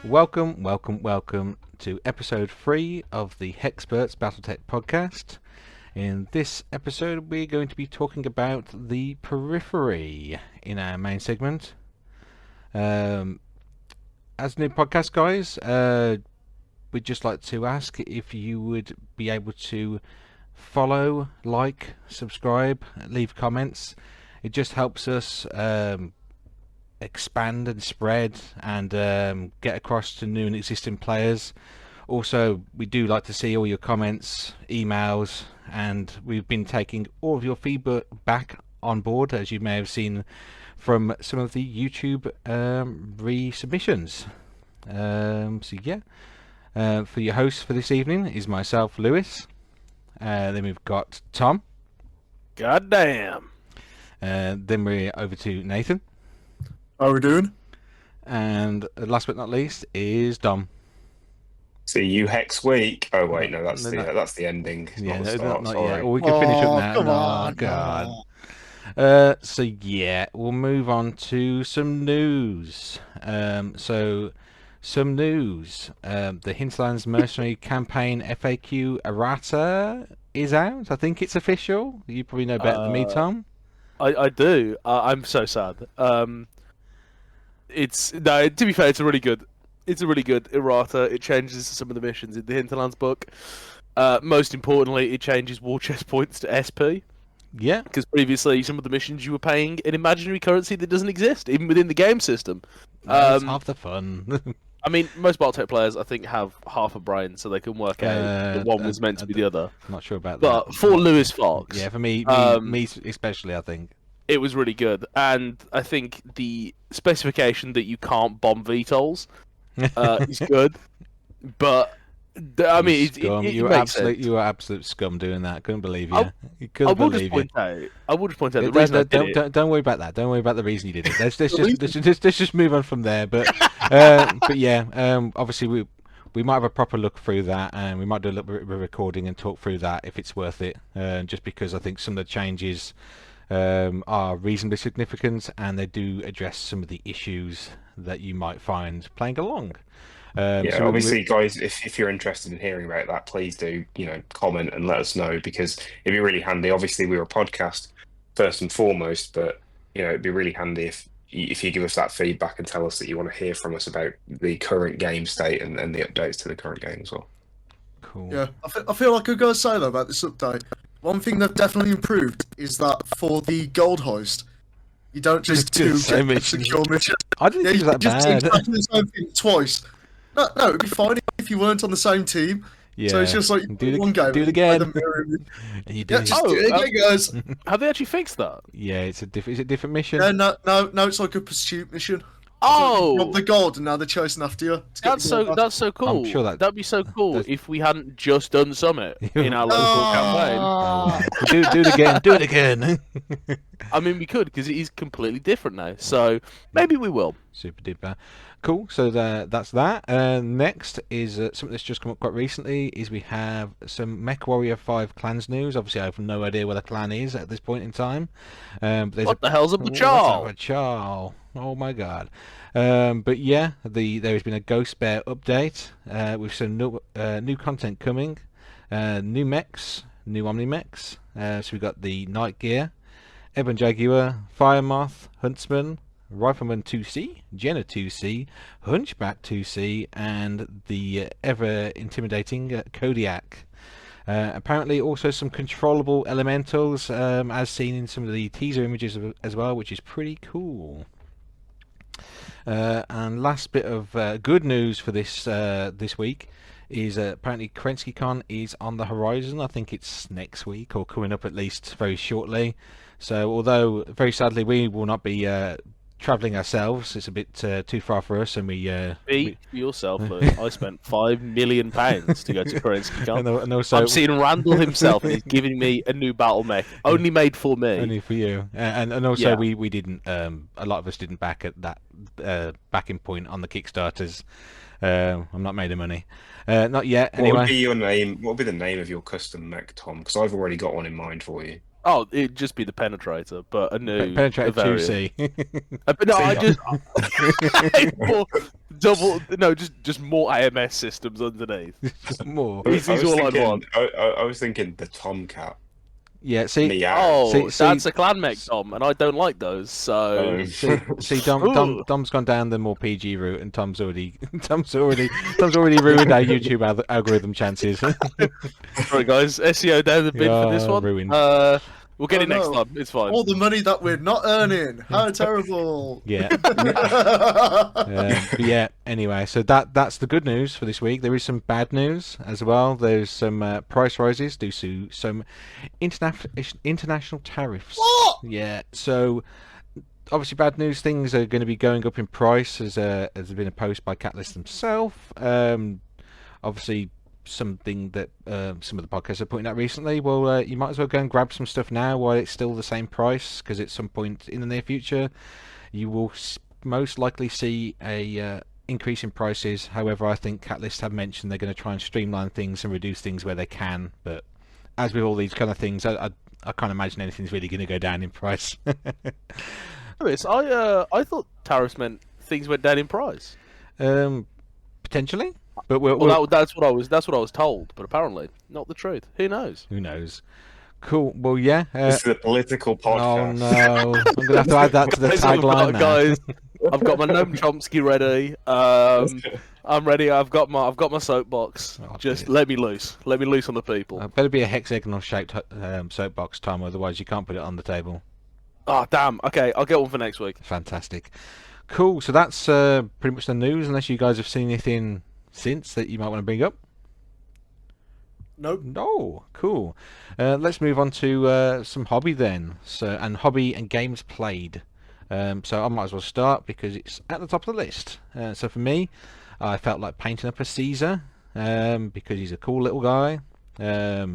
Welcome to episode 3 of the Hexperts Battletech podcast. In this episode, we're going to be talking about the Periphery in our main segment. As new podcast guys, we'd just like to ask if you would be able to follow, like, subscribe, leave comments. It just helps us expand and spread and get across to new and existing players. Also, we do like to see all your comments, emails, and we've been taking all of your feedback back on board, as you may have seen from some of the YouTube resubmissions. For your host for this evening is myself, Lewis. Then we've got Tom. Goddamn. Then we're over to Nathan. How are we doing? And last but not least is Dom. See you Hex week. Oh wait, no, that's the ending. Yeah, not the start, not sorry. yet. Well, we can finish up now. Come Oh on. God. We'll move on to some news. Some news. The Hinterlands Mercenary Campaign FAQ errata is out. I think it's official. You probably know better than me, Tom. I do. I'm so sad. To be fair, it's a really good errata. It changes some of the missions in the Hinterlands book. Most importantly, it changes war chest points to SP. Yeah. Because previously, some of the missions you were paying an imaginary currency that doesn't exist, even within the game system. That's half the fun. I mean, most Battletech players, I think, have half a brain, so they can work out that one was meant to be the other. I'm not sure about that. But for Lewis Fox... Yeah, for me especially, I think. It was really good, and I think the specification that you can't bomb VTOLs is good. But I mean, you were absolute scum doing that. Couldn't believe you. I will just point out the reason I did it. Don't worry about that. Don't worry about the reason you did it. Let's just move on from there. But obviously we might have a proper look through that, and we might do a little bit of recording and talk through that if it's worth it. Just because I think some of the changes are reasonably significant, and they do address some of the issues that you might find playing along. Obviously, guys, if you're interested in hearing about that, please do comment and let us know, because it'd be really handy. Obviously, we're a podcast first and foremost, but it'd be really handy if you give us that feedback and tell us that you want to hear from us about the current game state and the updates to the current game as well. Cool. Yeah, I feel like I've got to say though about this update. One thing they've definitely improved is that for the gold hoist, you don't just do a secure mission. I didn't think it was that just bad. exactly the same thing twice. No, it'd be fine if you weren't on the same team. Yeah. So it's just like one game. Do it again. And you do. just do it again, guys. Have they actually fixed that? Yeah, it's a different mission. No, it's like a pursuit mission. Oh, so rob the gold, and now they're chasing after you. That's so cool. I'm sure that'd be so cool if we hadn't just done Summit in our local campaign. Oh, do it again. Do it again. I mean, we could, because it is completely different now. So maybe we will. Super duper. Cool. So that's that. Next is something that's just come up quite recently. Is we have some Mech Warrior 5 clans news. Obviously, I have no idea what a clan is at this point in time. What the hell's a Bachal? Bachal? Oh my god. But yeah, there has been a Ghost Bear update with some new content coming, new mechs, new Omni mechs. So we've got the Night Gear, Ebon Jaguar, Fire Moth, Huntsman, Rifleman 2C, Jenna 2C, Hunchback 2C, and the ever intimidating Kodiak. Apparently also some controllable elementals, as seen in some of the teaser images as well, which is pretty cool. And last bit of good news for this week is apparently KerenskyCon is on the horizon. I think it's next week, or coming up at least very shortly. So although very sadly we will not be travelling ourselves, it's a bit too far for us, and Speak for yourself, Luke. I spent £5 million to go to KerenskyCon. and also, I'm seeing Randall himself, and he's giving me a new battle mech, only made for me. Only for you. And also we didn't. A lot of us didn't back at that backing point on the Kickstarters. I'm not made of money. Not yet. Anyway. What would be your name? What would be the name of your custom mech, Tom? Because I've already got one in mind for you. Oh, it'd just be the Penetrator, but a new Penetrator 2C. But no, I just double. No, just more AMS systems underneath. Just more. He's all I'd want. I was thinking the Tomcat. Yeah, see, The Oh, See- that's a clan mech, Tom, and I don't like those. So see, Ooh. Dom's gone down the more PG route, and Tom's already ruined our YouTube algorithm chances. Right, guys, SEO down the bin for this one. Ruined. We'll get it next no. time. It's fine. All the money that we're not earning. How terrible. Yeah. But yeah. Anyway, so that's the good news for this week. There is some bad news as well. There's some price rises due to some international tariffs. What? Yeah. So obviously, bad news. Things are going to be going up in price, as there's been a post by Catalyst himself. Obviously, something that some of the podcasts are pointing out recently. Well, you might as well go and grab some stuff now while it's still the same price, because at some point in the near future you will most likely see a increase in prices. However, I think Catalyst have mentioned they're going to try and streamline things and reduce things where they can, but as with all these kind of things, I can't imagine anything's really going to go down in price. I thought tariffs meant things went down in price. Potentially. But that's what I was told, but apparently not the truth. Who knows? Who knows? Cool. Well, yeah. This is a political Oh podcast. no! I'm gonna have to add that to the tagline now. Guys, I've got my Noam Chomsky ready. I'm ready. I've got my soapbox. Oh, Just dear. let me loose. Let me loose on the people. Better be a hexagonal shaped soapbox, Tom. Otherwise, you can't put it on the table. Oh damn. Okay, I'll get one for next week. Fantastic. Cool. So that's pretty much the news. Unless you guys have seen anything since that you might want to bring up. Nope. No. Cool. Let's move on to some hobby then. And hobby and games played. So I might as well start because it's at the top of the list. So for me, I felt like painting up a Caesar because he's a cool little guy. I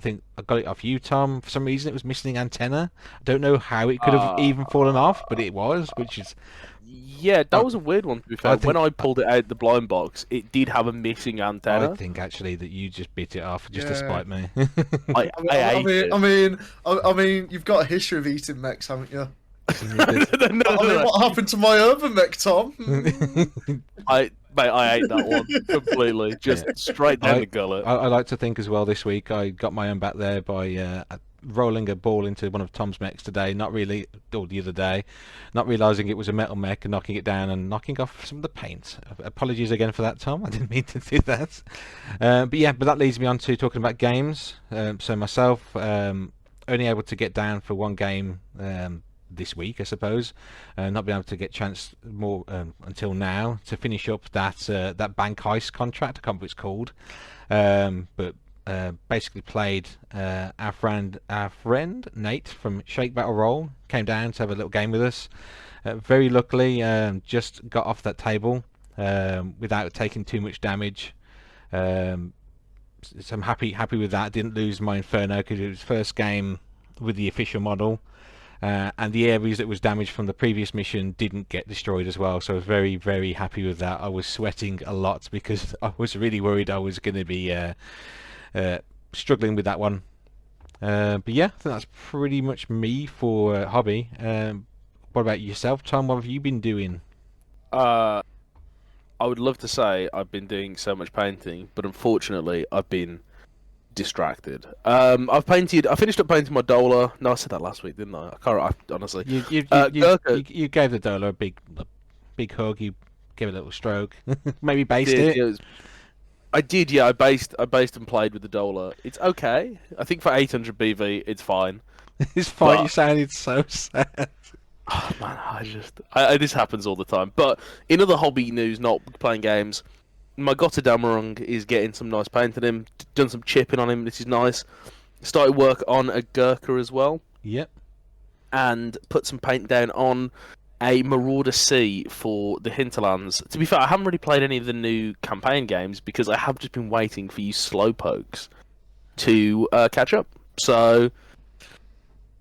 think I got it off you, Tom. For some reason, it was missing an antenna. I don't know how it could have even fallen off, but it was, which is. Yeah, that was a weird one to be fair. When I pulled it out the blind box, it did have a missing antenna. I think actually that you just bit it off just to spite me. I mean, you've got a history of eating mechs, haven't you? No. What happened to my urban mech, Tom? I ate that one completely, just straight down the gullet. I like to think as well. This week I got my own back there by rolling a ball into one of Tom's mechs today. Or the other day, not realising it was a metal mech and knocking it down and knocking off some of the paint. Apologies again for that, Tom. I didn't mean to do that. But that leads me on to talking about games. So myself, only able to get down for one game this week, I suppose. Not been able to get chance more until now to finish up that bank heist contract. I can't remember what it's called, but basically played our friend Nate from Shake Battle Roll came down to have a little game with us. Very luckily, just got off that table without taking too much damage. So I'm happy with that. Didn't lose my Inferno because it was first game with the official model. And the areas that was damaged from the previous mission didn't get destroyed as well, so I was very, very happy with that. I was sweating a lot because I was really worried I was going to be struggling with that one. But yeah, I think that's pretty much me for hobby. What about yourself, Tom? What have you been doing? I would love to say I've been doing so much painting, but unfortunately I've been distracted. I finished up painting my Dola. No, I said that last week, didn't I? Honestly. You gave the Dola a big hug. You gave it a little stroke. Maybe based it. I did. Yeah, I based and played with the Dola. It's okay. I think for 800 BV, it's fine. It's fine. But... You sounded so sad. Oh, man, this happens all the time. But in other hobby news, not playing games, my Gotterdammerung is getting some nice paint on him. Done some chipping on him. This is nice. Started work on a Gurkha as well. Yep. And put some paint down on a Marauder C for the Hinterlands. To be fair, I haven't really played any of the new campaign games because I have just been waiting for you slowpokes to catch up. So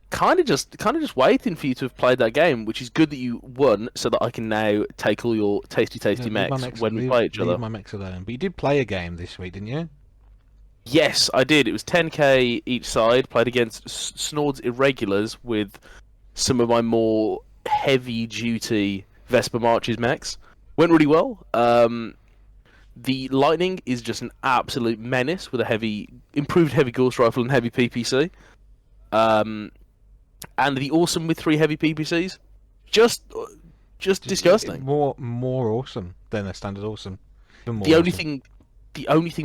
kind of just waiting for you to have played that game, which is good that you won, so that I can now take all your tasty mechs when we play each other. Leave my mechs alone. But you did play a game this week, didn't you? Yes, I did. It was 10k each side. Played against Snord's Irregulars with some of my more heavy-duty Vesper Marches mechs. went really well. The Lightning is just an absolute menace with a improved heavy Gauss rifle and heavy PPC. And the Awesome with 3 heavy PPCs, just disgusting. More awesome than a standard Awesome. The only thing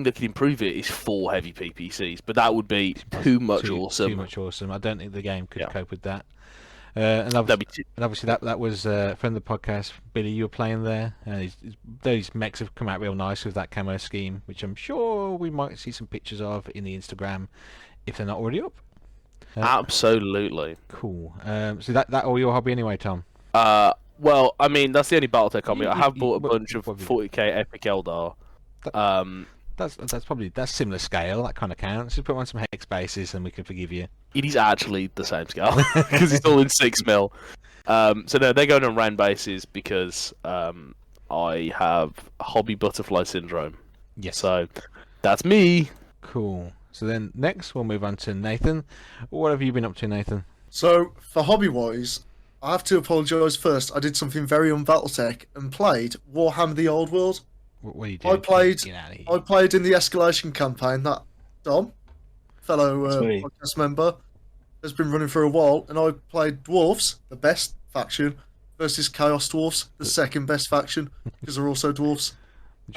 that could improve it is 4 heavy PPCs, but that would be too much awesome. Too much awesome. I don't think the game could cope with that. And obviously that was from the podcast, Billy. You were playing there. Those mechs have come out real nice with that camo scheme, which I'm sure we might see some pictures of in the Instagram if they're not already up. Absolutely. Cool. So that all your hobby anyway, Tom? Well, I mean that's the only Battletech hobby. I have bought a bunch of 40k Epic Eldar. That's similar scale. That kind of counts. Just put on some hex bases and we can forgive you. It is actually the same scale because it's all in 6mm. So no, they're going on round bases because I have hobby butterfly syndrome. Yes. So that's me. Cool. So then next we'll move on to Nathan. What have you been up to, Nathan? So for hobby-wise, I have to apologise first. I did something very on-Battletech and played Warhammer: The Old World. What are you doing? I played in the escalation campaign that Dom, fellow podcast member, has been running for a while, and I played Dwarves, the best faction, versus Chaos Dwarves, the second best faction, because they're also dwarves.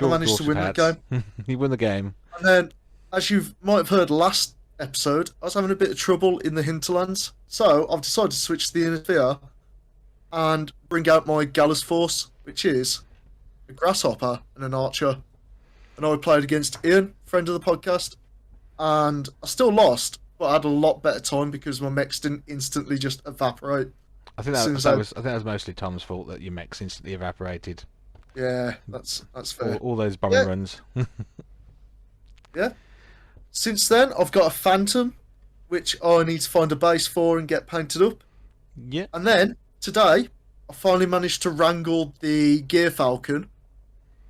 I managed to win that game. You won the game. And then, as you might have heard last episode, I was having a bit of trouble in the hinterlands, so I've decided to switch to the inner sphere and bring out my Gallus Force, which is a grasshopper and an archer. And I played against Ian, friend of the podcast, and I still lost, but I had a lot better time because my mechs didn't instantly just evaporate. I think that was mostly Tom's fault that your mechs instantly evaporated. Yeah, that's fair. All those bombing runs. Yeah. Since then, I've got a Phantom, which I need to find a base for and get painted up. Yeah. And then today, I finally managed to wrangle the Gear Falcon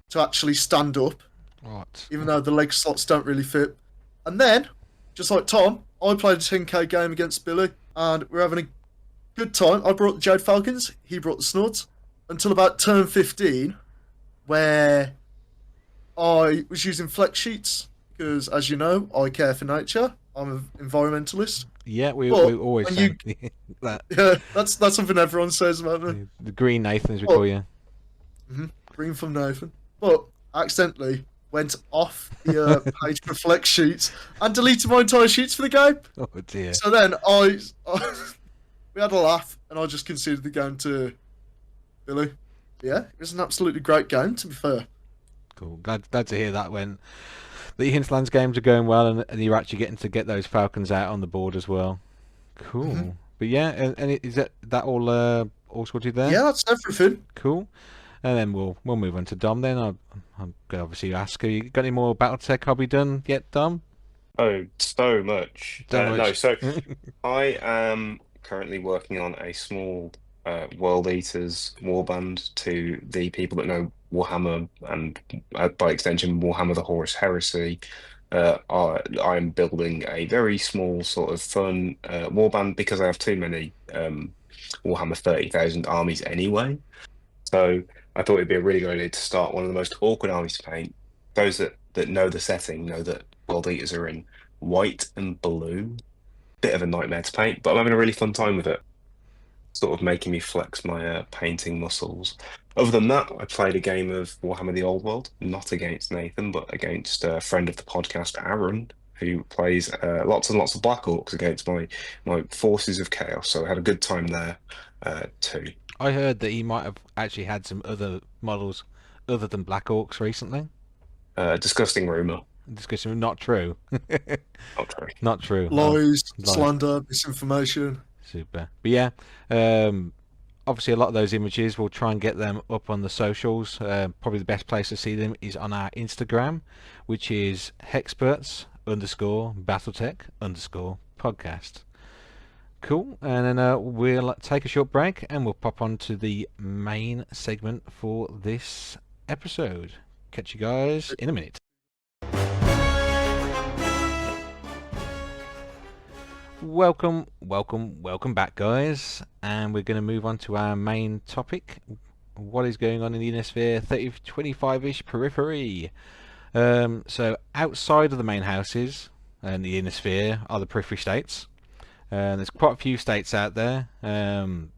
to actually stand up. What? Even though the leg slots don't really fit. And then, just like Tom, I played a 10k game against Billy, and we're having a good time. I brought the Jade Falcons, he brought the Snods, until about turn 15, where I was using flex sheets, because as you know, I care for nature. I'm an environmentalist. Yeah, we always say that. Yeah, that's something everyone says about me. The Green Nathan, as we call you. Green from Nathan. But I accidentally went off the page for flex sheets and deleted my entire sheets for the game. Oh dear. So then we had a laugh and I just conceded the game to Billy. Yeah, it was an absolutely great game, to be fair. Cool. Glad to hear that when the Hinterlands games are going well and you're actually getting to get those Falcons out on the board as well. Cool. But yeah, and is that all sorted there? Yeah, that's everything. Cool. And then we'll move on to Dom then. I'm going to obviously ask, have you got any more Battletech hobby done yet, Dom? Oh, so much. No, so I am currently working on a small World Eaters warband to the people that know Warhammer and by extension Warhammer the Horus Heresy. I'm building a very small sort of fun warband because I have too many Warhammer 30,000 armies anyway. So I thought it'd be a really good idea to start one of the most awkward armies to paint. Those that know the setting know that World Eaters are in white and blue. Bit of a nightmare to paint, but I'm having a really fun time with it. Sort of making me flex my painting muscles. Other than that, I played a game of Warhammer: The Old World, not against Nathan, but against a friend of the podcast, Aaron, who plays lots and lots of Black Orcs against my forces of chaos. So I had a good time there too. I heard that he might have actually had some other models other than Black Orcs recently. Disgusting rumour. Disgusting, not true. Not true. Not true. Lies, slander, misinformation. Super. But yeah, obviously a lot of those images, we'll try and get them up on the socials. Probably the best place to see them is on our Instagram, which is hexperts_Battletech_podcast. Cool, and then we'll take a short break and we'll pop on to the main segment for this episode. Catch you guys in a minute. Welcome back, guys, and we're going to move on to our main topic. what is going on in the Innosphere 3025-ish Periphery. So outside of the main houses and the Innosphere are the Periphery States. There's quite a few states out there, and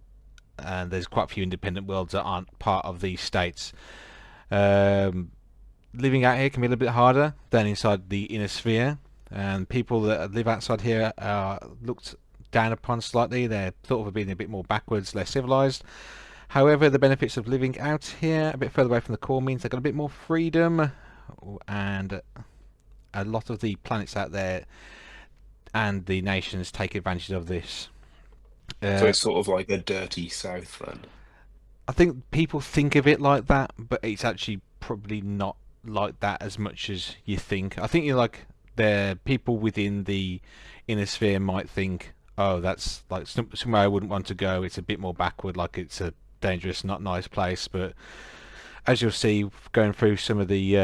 there's quite a few independent worlds that aren't part of these states. Living out here can be a little bit harder than inside the Innosphere, and people that live outside here are looked down upon slightly. They're thought of being a bit more backwards, less civilized. However, the benefits of living out here a bit further away from the core means they've got a bit more freedom, and a lot of the planets out there and the nations take advantage of this. So it's sort of like a dirty south then. I think people think of it like that, but it's actually probably not like that as much as you think. I think the people within the Innosphere might think, oh, that's like somewhere I wouldn't want to go. It's a bit more backward, like it's a dangerous, not nice place. But as you'll see, going through some of the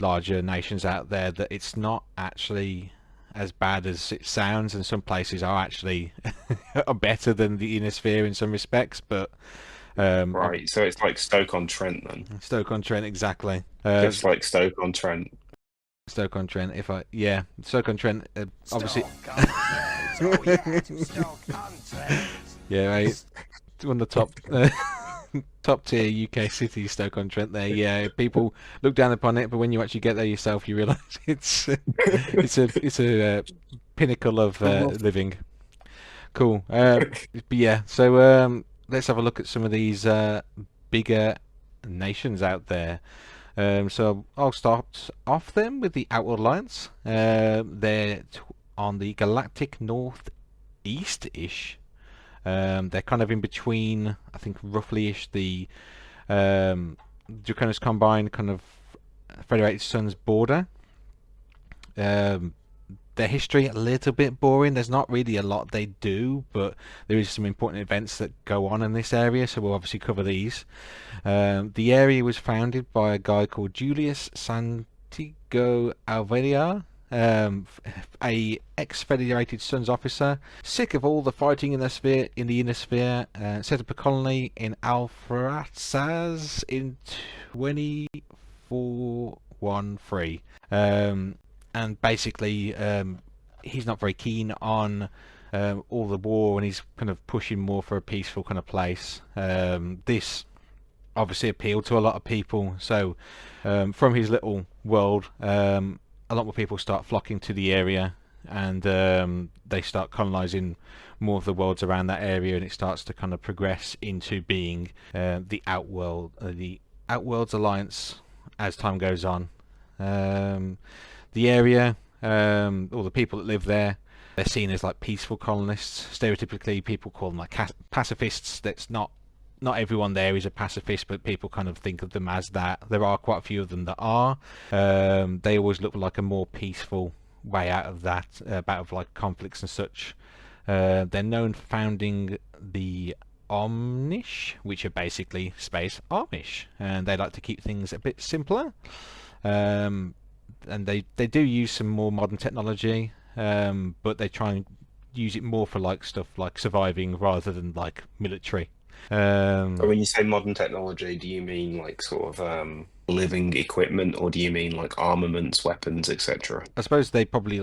larger nations out there, that it's not actually as bad as it sounds, and some places are actually are better than the Innosphere in some respects. But right, so it's like Stoke-on-Trent then. Stoke-on-Trent, exactly. Just like Stoke-on-Trent. Stoke-on-Trent, Stoke-on-Trent, obviously. Yeah, right. One of the top tier UK cities, Stoke-on-Trent. There, yeah. People look down upon it, but when you actually get there yourself, you realise it's a pinnacle of living. Cool. But yeah, so let's have a look at some of these bigger nations out there. So I'll start off then with the Outworld Alliance. They're on the galactic northeast-ish. They're kind of in between, I think, roughly-ish the Draconis Combine kind of Federated Suns border. Their history a little bit boring. There's not really a lot they do, but there is some important events that go on in this area, so we'll obviously cover these. The area was founded by a guy called Julius Santiago Alvear, a ex-Federated Suns officer, sick of all the fighting in the Innosphere, set up a colony in Alforazas in 2413. And basically, he's not very keen on all the war, and he's kind of pushing more for a peaceful kind of place. This obviously appealed to a lot of people, so from his little world, a lot more people start flocking to the area, and they start colonizing more of the worlds around that area, and it starts to kind of progress into being the Outworlds Alliance as time goes on. The area, all the people that live there, they're seen as like peaceful colonists. Stereotypically, people call them like pacifists. That's not everyone there is a pacifist, but people kind of think of them as that. There are quite a few of them that are. They always look like a more peaceful way out of that, out of like conflicts and such. They're known for founding the Omnish, which are basically space Amish, and they like to keep things a bit simpler. And they do use some more modern technology, but they try and use it more for like stuff like surviving rather than like military. When you say modern technology, do you mean like sort of living equipment, or do you mean like armaments, weapons, etc.? I suppose they probably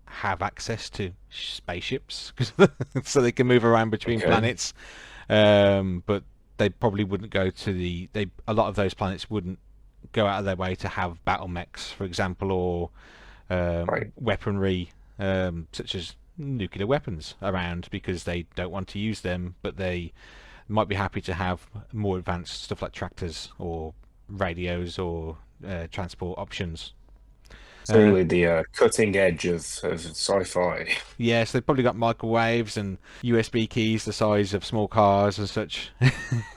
have access to spaceships so they can move around between planets, but they probably wouldn't go to a lot of those planets wouldn't go out of their way to have battle mechs, for example, or weaponry such as nuclear weapons around, because they don't want to use them, but they might be happy to have more advanced stuff like tractors or radios or transport options. Certainly the cutting edge of sci-fi. Yes, they've probably got microwaves and USB keys the size of small cars and such,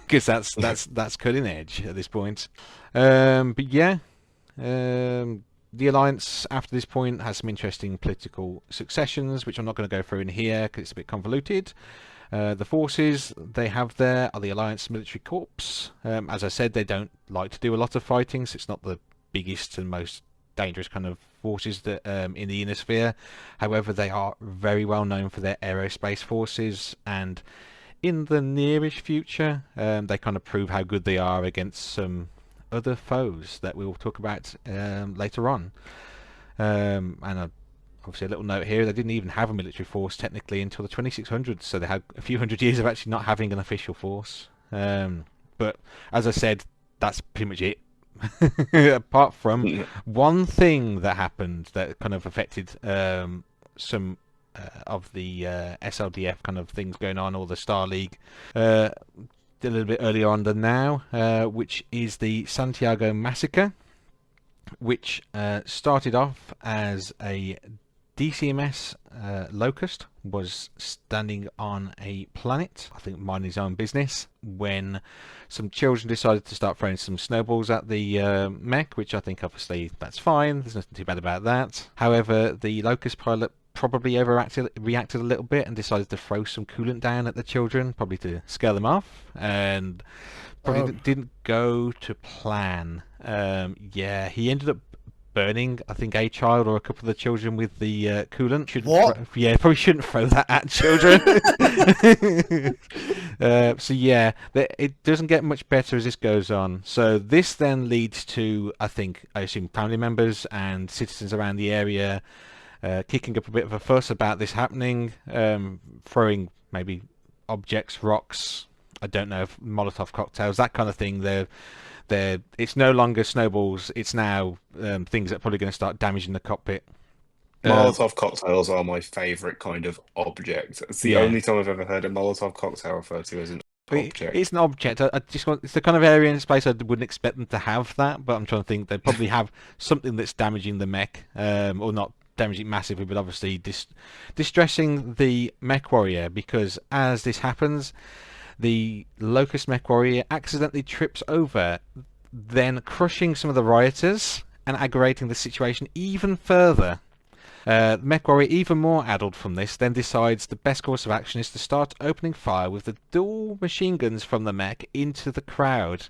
because that's cutting edge at this point. But yeah, the Alliance after this point has some interesting political successions, which I'm not going to go through in here because it's a bit convoluted. The forces they have there are the Alliance Military Corps. As I said, they don't like to do a lot of fighting, so it's not the biggest and most dangerous kind of forces that in the Innosphere. However, they are very well known for their aerospace forces, and in the nearish future, they kind of prove how good they are against some other foes that we will talk about later on. Obviously a little note here, they didn't even have a military force technically until the 2600s, so they had a few hundred years of actually not having an official force. But as I said, that's pretty much it. Apart from one thing that happened that kind of affected some of the SLDF kind of things going on, or the Star League, a little bit earlier on than now, which is the Santiago Massacre, which started off as a DCMS Locust was standing on a planet, I think minding his own business, when some children decided to start throwing some snowballs at the mech, which I think obviously that's fine, there's nothing too bad about that. However, the Locust pilot probably reacted a little bit and decided to throw some coolant down at the children, probably to scare them off, and probably didn't go to plan. Yeah, he ended up burning, I think, a child or a couple of the children with the coolant. Probably shouldn't throw that at children. So yeah, it doesn't get much better as this goes on. So this then leads to, I assume, family members and citizens around the area kicking up a bit of a fuss about this happening, throwing maybe objects, rocks, I don't know, Molotov cocktails, that kind of thing. It's no longer snowballs, it's now things that are probably going to start damaging the cockpit. Molotov cocktails are my favourite kind of object. It's the only time I've ever heard a Molotov cocktail referred to as an object. It's an object. It's the kind of area in space I wouldn't expect them to have that, but I'm trying to think they probably have something that's damaging the mech, or not damaging massively, but obviously distressing the mech warrior, because as this happens, the Locust mech warrior accidentally trips over, then crushing some of the rioters and aggravating the situation even further. The mech warrior, even more addled from this, then decides the best course of action is to start opening fire with the dual machine guns from the mech into the crowd.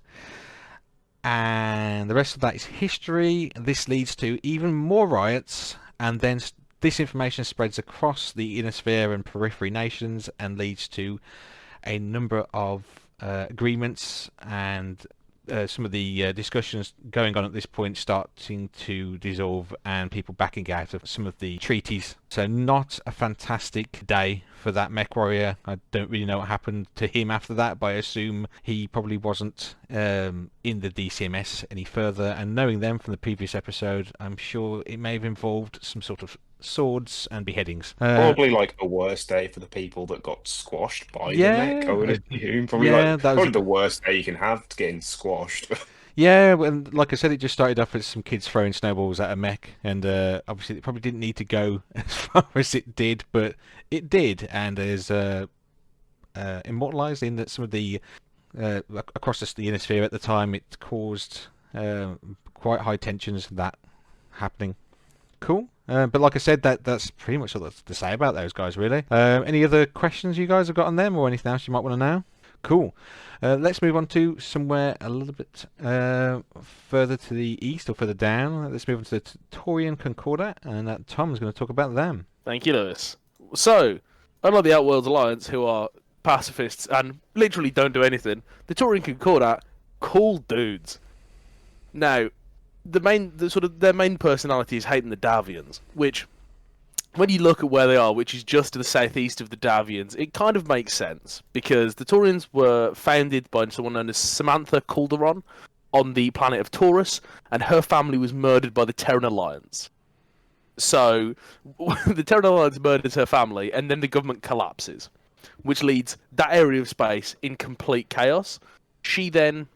And the rest of that is history. This leads to even more riots, and then this information spreads across the Inner Sphere and Periphery nations and leads to a number of agreements, and some of the discussions going on at this point starting to dissolve, and people backing out of some of the treaties. So not a fantastic day for that mech warrior. I don't really know what happened to him after that, but I assume he probably wasn't in the DCMS any further, and knowing them from the previous episode, I'm sure it may have involved some sort of swords and beheadings. Probably like a worse day for the people that got squashed by the mech, I would assume. Probably the worst day you can have to getting squashed. Yeah, and like I said, it just started off as some kids throwing snowballs at a mech, and obviously it probably didn't need to go as far as it did, but it did, and is immortalised in that some of the across the Inner Sphere at the time, it caused quite high tensions, that happening. Cool. But like I said, that's pretty much all that's to say about those guys, really. Any other questions you guys have got on them, or anything else you might want to know? Cool. Let's move on to somewhere a little bit further to the east, or further down. Let's move on to the Taurian Concordat, and Tom's going to talk about them. Thank you, Lewis. So, unlike the Outworld Alliance, who are pacifists and literally don't do anything, the Taurian Concordat, cool dudes. Now, their main personality is hating the Davians, which, when you look at where they are, which is just to the southeast of the Davians, it kind of makes sense, because the Taurians were founded by someone known as Samantha Calderon on the planet of Taurus, and her family was murdered by the Terran Alliance. So, the Terran Alliance murders her family, and then the government collapses, which leads that area of space in complete chaos. She then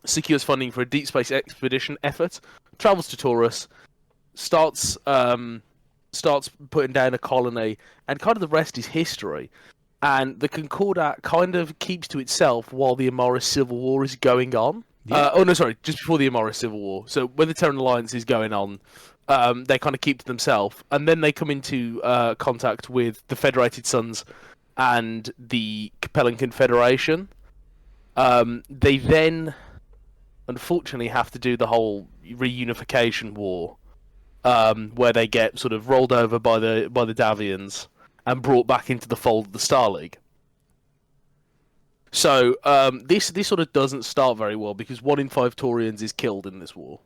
secures funding for a deep space expedition effort, travels to Taurus, starts putting down a colony, and kind of the rest is history. And the Concordat kind of keeps to itself while the Amaris Civil War is going on. Yeah. Just before the Amaris Civil War. So when the Terran Alliance is going on, they kind of keep to themselves, and then they come into contact with the Federated Suns and the Capellan Confederation. They then, unfortunately, have to do the whole reunification war, where they get sort of rolled over by the Davians and brought back into the fold of the Star League. So this sort of doesn't start very well because 1 in 5 Taurians is killed in this war.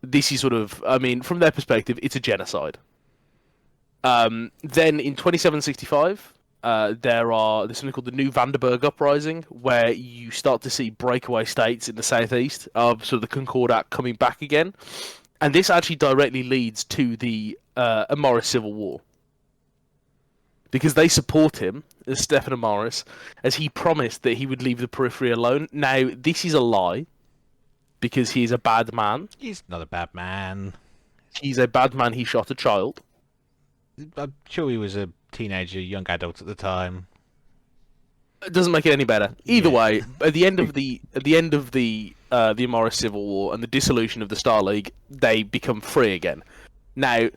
This is sort of, I mean, from their perspective, it's a genocide. Then in 2765, there's something called the New Vandenberg Uprising, where you start to see breakaway states in the southeast of sort of the Concordat coming back again, and this actually directly leads to the Amoris Civil War. Because they support him, as Stefan Amoris, as he promised that he would leave the Periphery alone. Now, this is a lie, because he's a bad man. He's not a bad man. He's a bad man, he shot a child. I'm sure he was a teenager, young adult at the time. It doesn't make it any better. Either Yeah. way, at the end of the Amoris Civil War and the dissolution of the Star League, they become free again. Now,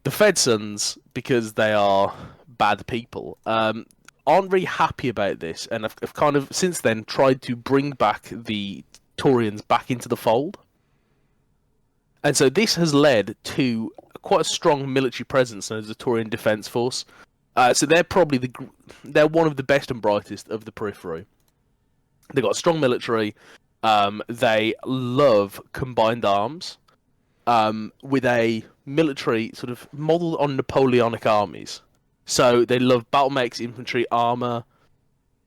the Fedsons, because they are bad people, aren't very happy about this, and have kind of since then tried to bring back the Taurians back into the fold. And so this has led to quite a strong military presence known as the Taurian Defence Force. So they're probably they're one of the best and brightest of the Periphery. They've got a strong military. They love combined arms, with a military sort of modelled on Napoleonic armies. So they love battle mechs, infantry, armour,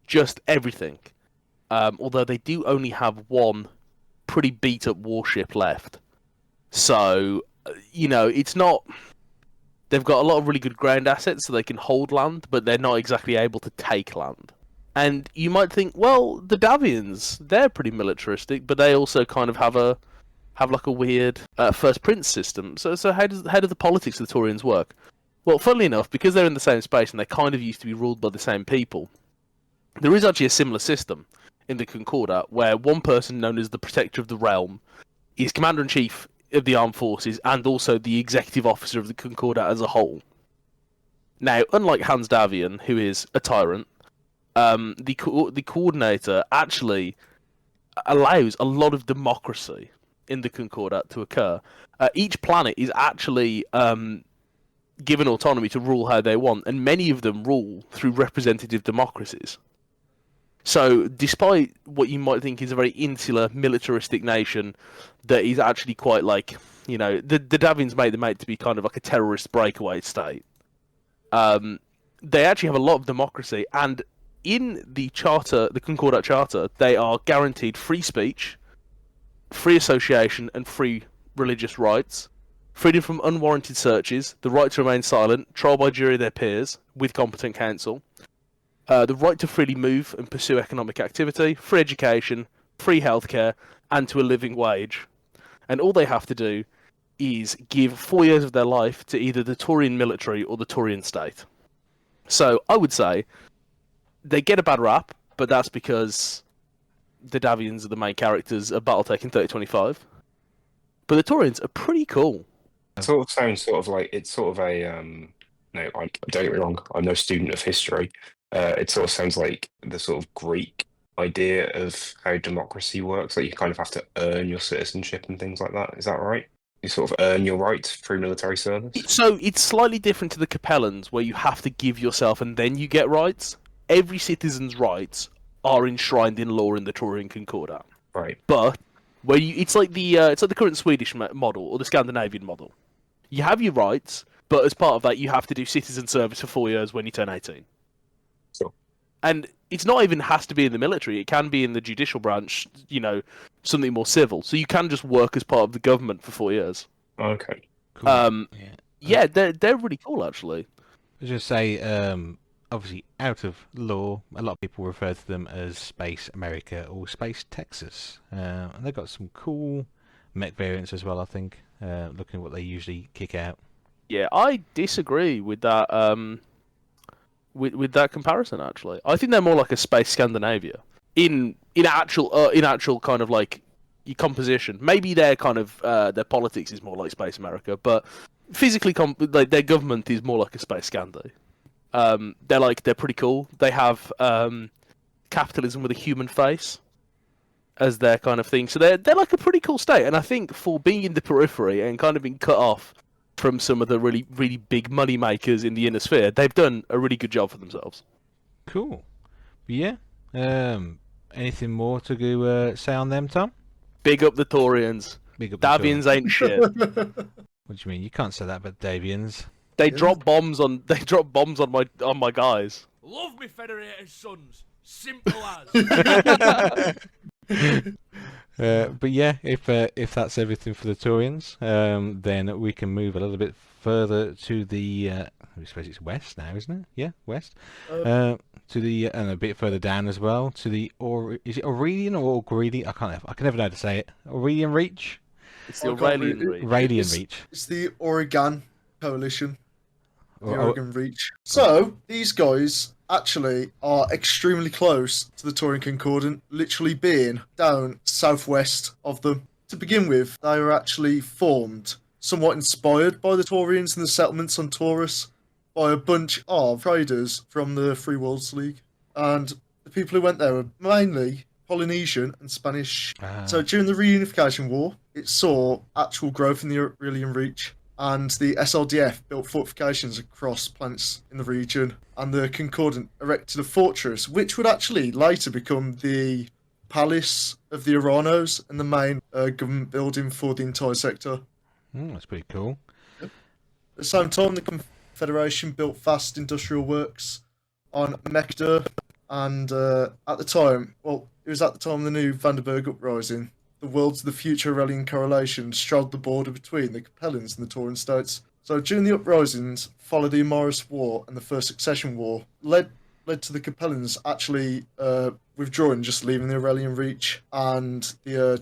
just everything. Although they do only have one pretty beat-up warship left. So, it's not... They've got a lot of really good ground assets, so they can hold land, but they're not exactly able to take land. And you might think, well, the Davians, they're pretty militaristic, but they also kind of have like a weird First Prince system. So how do the politics of the Taurians work? Well, funnily enough, because they're in the same space and they kind of used to be ruled by the same people, there is actually a similar system in the Concordat, where one person known as the Protector of the Realm is Commander-in-Chief of the Armed Forces and also the Executive Officer of the Concordat as a whole. Now, unlike Hans Davian, who is a tyrant, the Coordinator actually allows a lot of democracy in the Concordat to occur. Each planet is actually given autonomy to rule how they want, and many of them rule through representative democracies. So, despite what you might think is a very insular, militaristic nation, that is actually quite like, the Davians made them out to be kind of like a terrorist breakaway state. They actually have a lot of democracy, and in the charter, the Concordat Charter, they are guaranteed free speech, free association, and free religious rights, freedom from unwarranted searches, the right to remain silent, trial by jury of their peers, with competent counsel, the right to freely move and pursue economic activity, free education, free healthcare, and to a living wage. And all they have to do is give 4 years of their life to either the Taurian military or the Taurian state. So I would say they get a bad rap, but that's because the Davians are the main characters of Battletech in 3025. But the Taurians are pretty cool. It sort of sounds sort of like it's sort of a no, I don't get me wrong, I'm no student of history. It sort of sounds like the sort of Greek idea of how democracy works, that you kind of have to earn your citizenship and things like that. Is that right? You sort of earn your rights through military service? So it's slightly different to the Capellans, where you have to give yourself and then you get rights. Every citizen's rights are enshrined in law in the Taurian Concordat. Right. But it's like the current Swedish model or the Scandinavian model. You have your rights, but as part of that, you have to do citizen service for 4 years when you turn 18. Sure. And it's not even has to be in the military. It can be in the judicial branch, something more civil. So you can just work as part of the government for 4 years. Okay. Cool. Yeah, they're really cool, actually. I was just say, obviously, out of law, a lot of people refer to them as Space America or Space Texas. And they've got some cool mech variants as well, I think, looking at what they usually kick out. Yeah, I disagree with that. With that comparison, actually, I think they're more like a Space Scandinavia in actual kind of like your composition. Maybe their kind of their politics is more like Space America, but physically, like their government is more like a Space Scandi. They're pretty cool. They have capitalism with a human face as their kind of thing. So they're like a pretty cool state. And I think for being in the periphery and kind of being cut off from some of the really, really big money makers in the inner sphere, they've done a really good job for themselves. Cool. But yeah, anything more to go, say on them, Tom? Big up the Taurians. Big up the Taurians. Davians ain't shit. What do you mean? You can't say that about Davians. They drop bombs on my guys. Love me Federated Sons. Simple as. But yeah, if that's everything for the Taurians, then we can move a little bit further to the. I suppose it's west now, isn't it? Yeah, west. To the and a bit further down as well to the is it Aurelian or Aurelian? I can never know how to say it. Aurelian Reach. It's the Aurelian Reach. Radian Reach. It's the Oregon Coalition. The Or- Oregon Reach. So these guys actually are extremely close to the Taurian Concordant, literally being down southwest of them. To begin with, they were actually formed, somewhat inspired by the Taurians and the settlements on Taurus, by a bunch of traders from the Free Worlds League. And the people who went there were mainly Polynesian and Spanish. So during the Reunification War, it saw actual growth in the Aurelian Reach, and the SLDF built fortifications across planets in the region, and the Concordant erected a fortress, which would actually later become the palace of the Uranos and the main government building for the entire sector. That's pretty cool. At the same time, the Confederation built vast industrial works on Mechda, and at the time, well, it was at the time of the new Vandenberg Uprising, the worlds of the future Aurelian correlation straddled the border between the Capellans and the Taurian states. So during the uprisings, followed the Amoris War and the First Succession War, led to the Capellans actually withdrawing, just leaving the Aurelian Reach, and there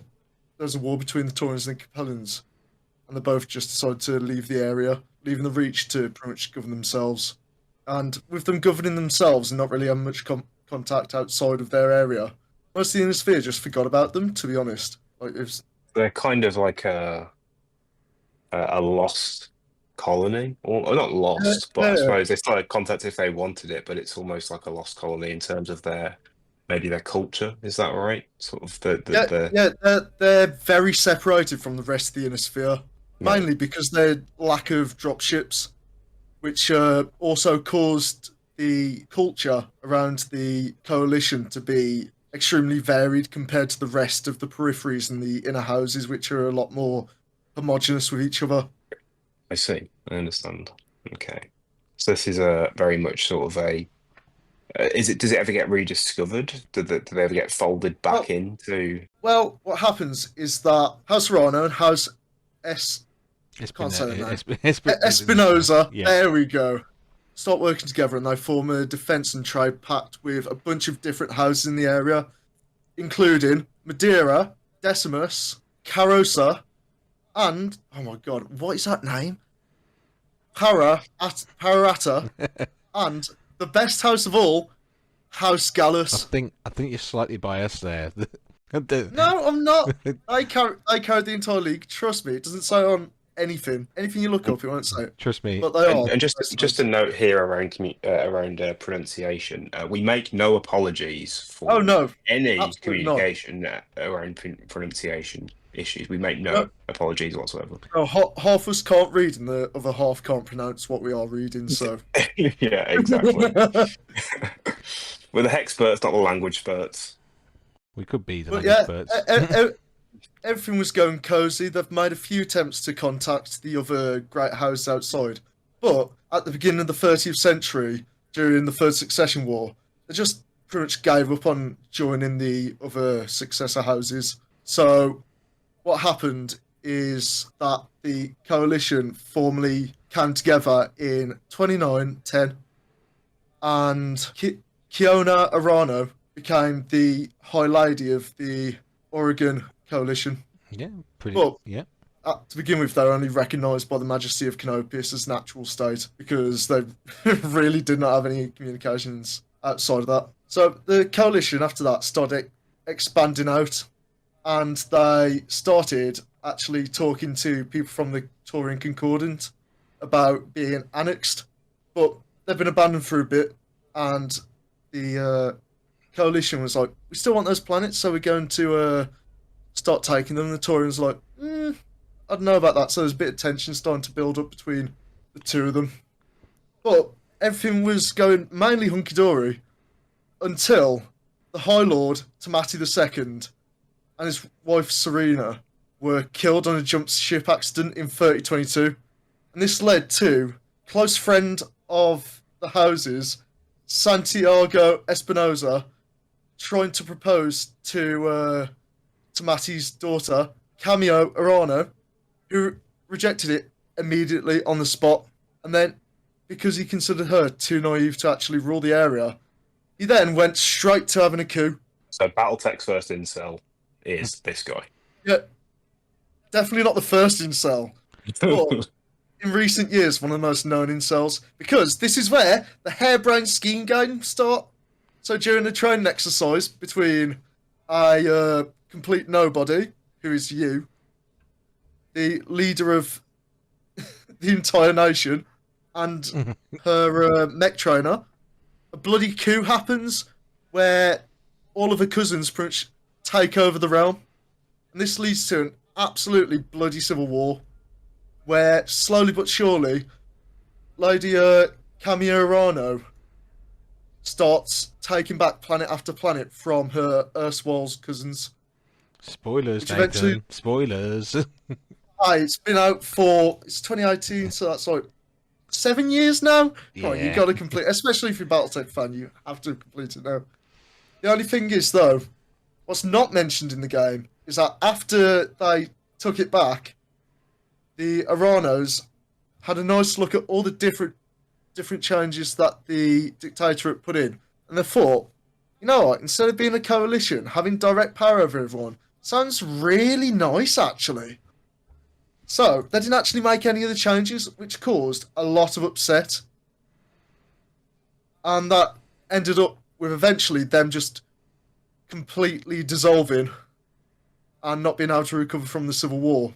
was a war between the Taurians and the Capellans, and they both just decided to leave the area, leaving the Reach to pretty much govern themselves. And with them governing themselves and not really having much contact outside of their area, most of the Inner just forgot about them, to be honest. Like, they're kind of like a lost colony, or not lost, but I suppose they started contact if they wanted it, but it's almost like a lost colony in terms of their culture. Is that right? Sort of they're very separated from the rest of the Inner Sphere, mainly because their lack of dropships, which also caused the culture around the coalition to be extremely varied compared to the rest of the peripheries and the inner houses, which are a lot more homogenous with each other. I see. I understand. Okay. So this is a very much sort of a. Does it ever get rediscovered? Do they ever get folded back into? Well, what happens is that House Rano and House Espinosa. Yeah. There we go. Start working together, and they form a defence and trade pact with a bunch of different houses in the area, including Madeira, Decimus, Carosa, and oh my god, what is that name? Parata, and the best house of all, House Gallus. I think you're slightly biased there. No, I'm not. I carried the entire league. Trust me, it doesn't say on anything. Anything you look up, it won't say it. Trust me. But they are. And just a note here around pronunciation. We make no apologies for any absolutely communication around pronunciation issues. We make no apologies whatsoever. No, half us can't read, and the other half can't pronounce what we are reading. So yeah, exactly. We're the Hexperts, not the language experts. We could be the But language experts. Everything was going cozy. They've made a few attempts to contact the other great houses outside, but at the beginning of the 30th century, during the Third Succession War, they just pretty much gave up on joining the other successor houses. So what happened is that the coalition formally came together in 2910, and Kiona Arano became the High Lady of the Oregon Coalition. Yeah, pretty. But yeah. To begin with, they're only recognised by the Majesty of Canopius as natural state, because they really did not have any communications outside of that. So the coalition after that started expanding out, and they started actually talking to people from the Taurian Concordant about being annexed, but they've been abandoned for a bit, and the coalition was like, we still want those planets, so we're going to start taking them. And the Taurians were like, I don't know about that. So there's a bit of tension starting to build up between the two of them. But everything was going mainly hunky-dory until the High Lord Tamati II and his wife Serena were killed on a jump ship accident in 3022, and this led to close friend of the houses, Santiago Espinosa, trying to propose to Tamati's daughter, Camio Arano, who rejected it immediately on the spot, and then, because he considered her too naive to actually rule the area, he then went straight to having a coup. So Battletech's first incel is this guy. Yeah, definitely not the first incel, but in recent years, one of the most known incels, because this is where the harebrained scheme games start. So during a training exercise between a complete nobody, who is you, the leader of the entire nation, and her mech trainer, a bloody coup happens where all of her cousins pretty much take over the realm. And this leads to an absolutely bloody civil war where, slowly but surely, Lady Camio Arano starts taking back planet after planet from her erstwhile cousins. Spoilers, Which Nathan. eventually- Spoilers. It's been out it's 2018, so that's like 7 years now. Come on, you Yeah. got to complete, especially if you're a Battletech fan, you have to complete it now. The only thing is, though, what's not mentioned in the game is that after they took it back, the Aranos had a nice look at all the different changes that the dictatorate put in, and they thought, you know what, instead of being a coalition, having direct power over everyone sounds really nice, actually. So they didn't actually make any of the changes, which caused a lot of upset, and that ended up with eventually them just completely dissolving and not being able to recover from the Civil War,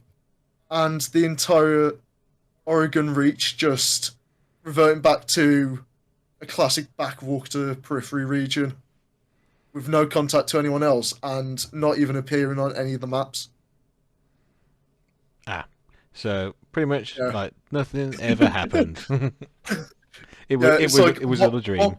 and the entire Oregon Reach just reverting back to a classic backwater periphery region with no contact to anyone else and not even appearing on any of the maps. So pretty much Yeah. like nothing ever happened. It it's was like, it was what- all a dream.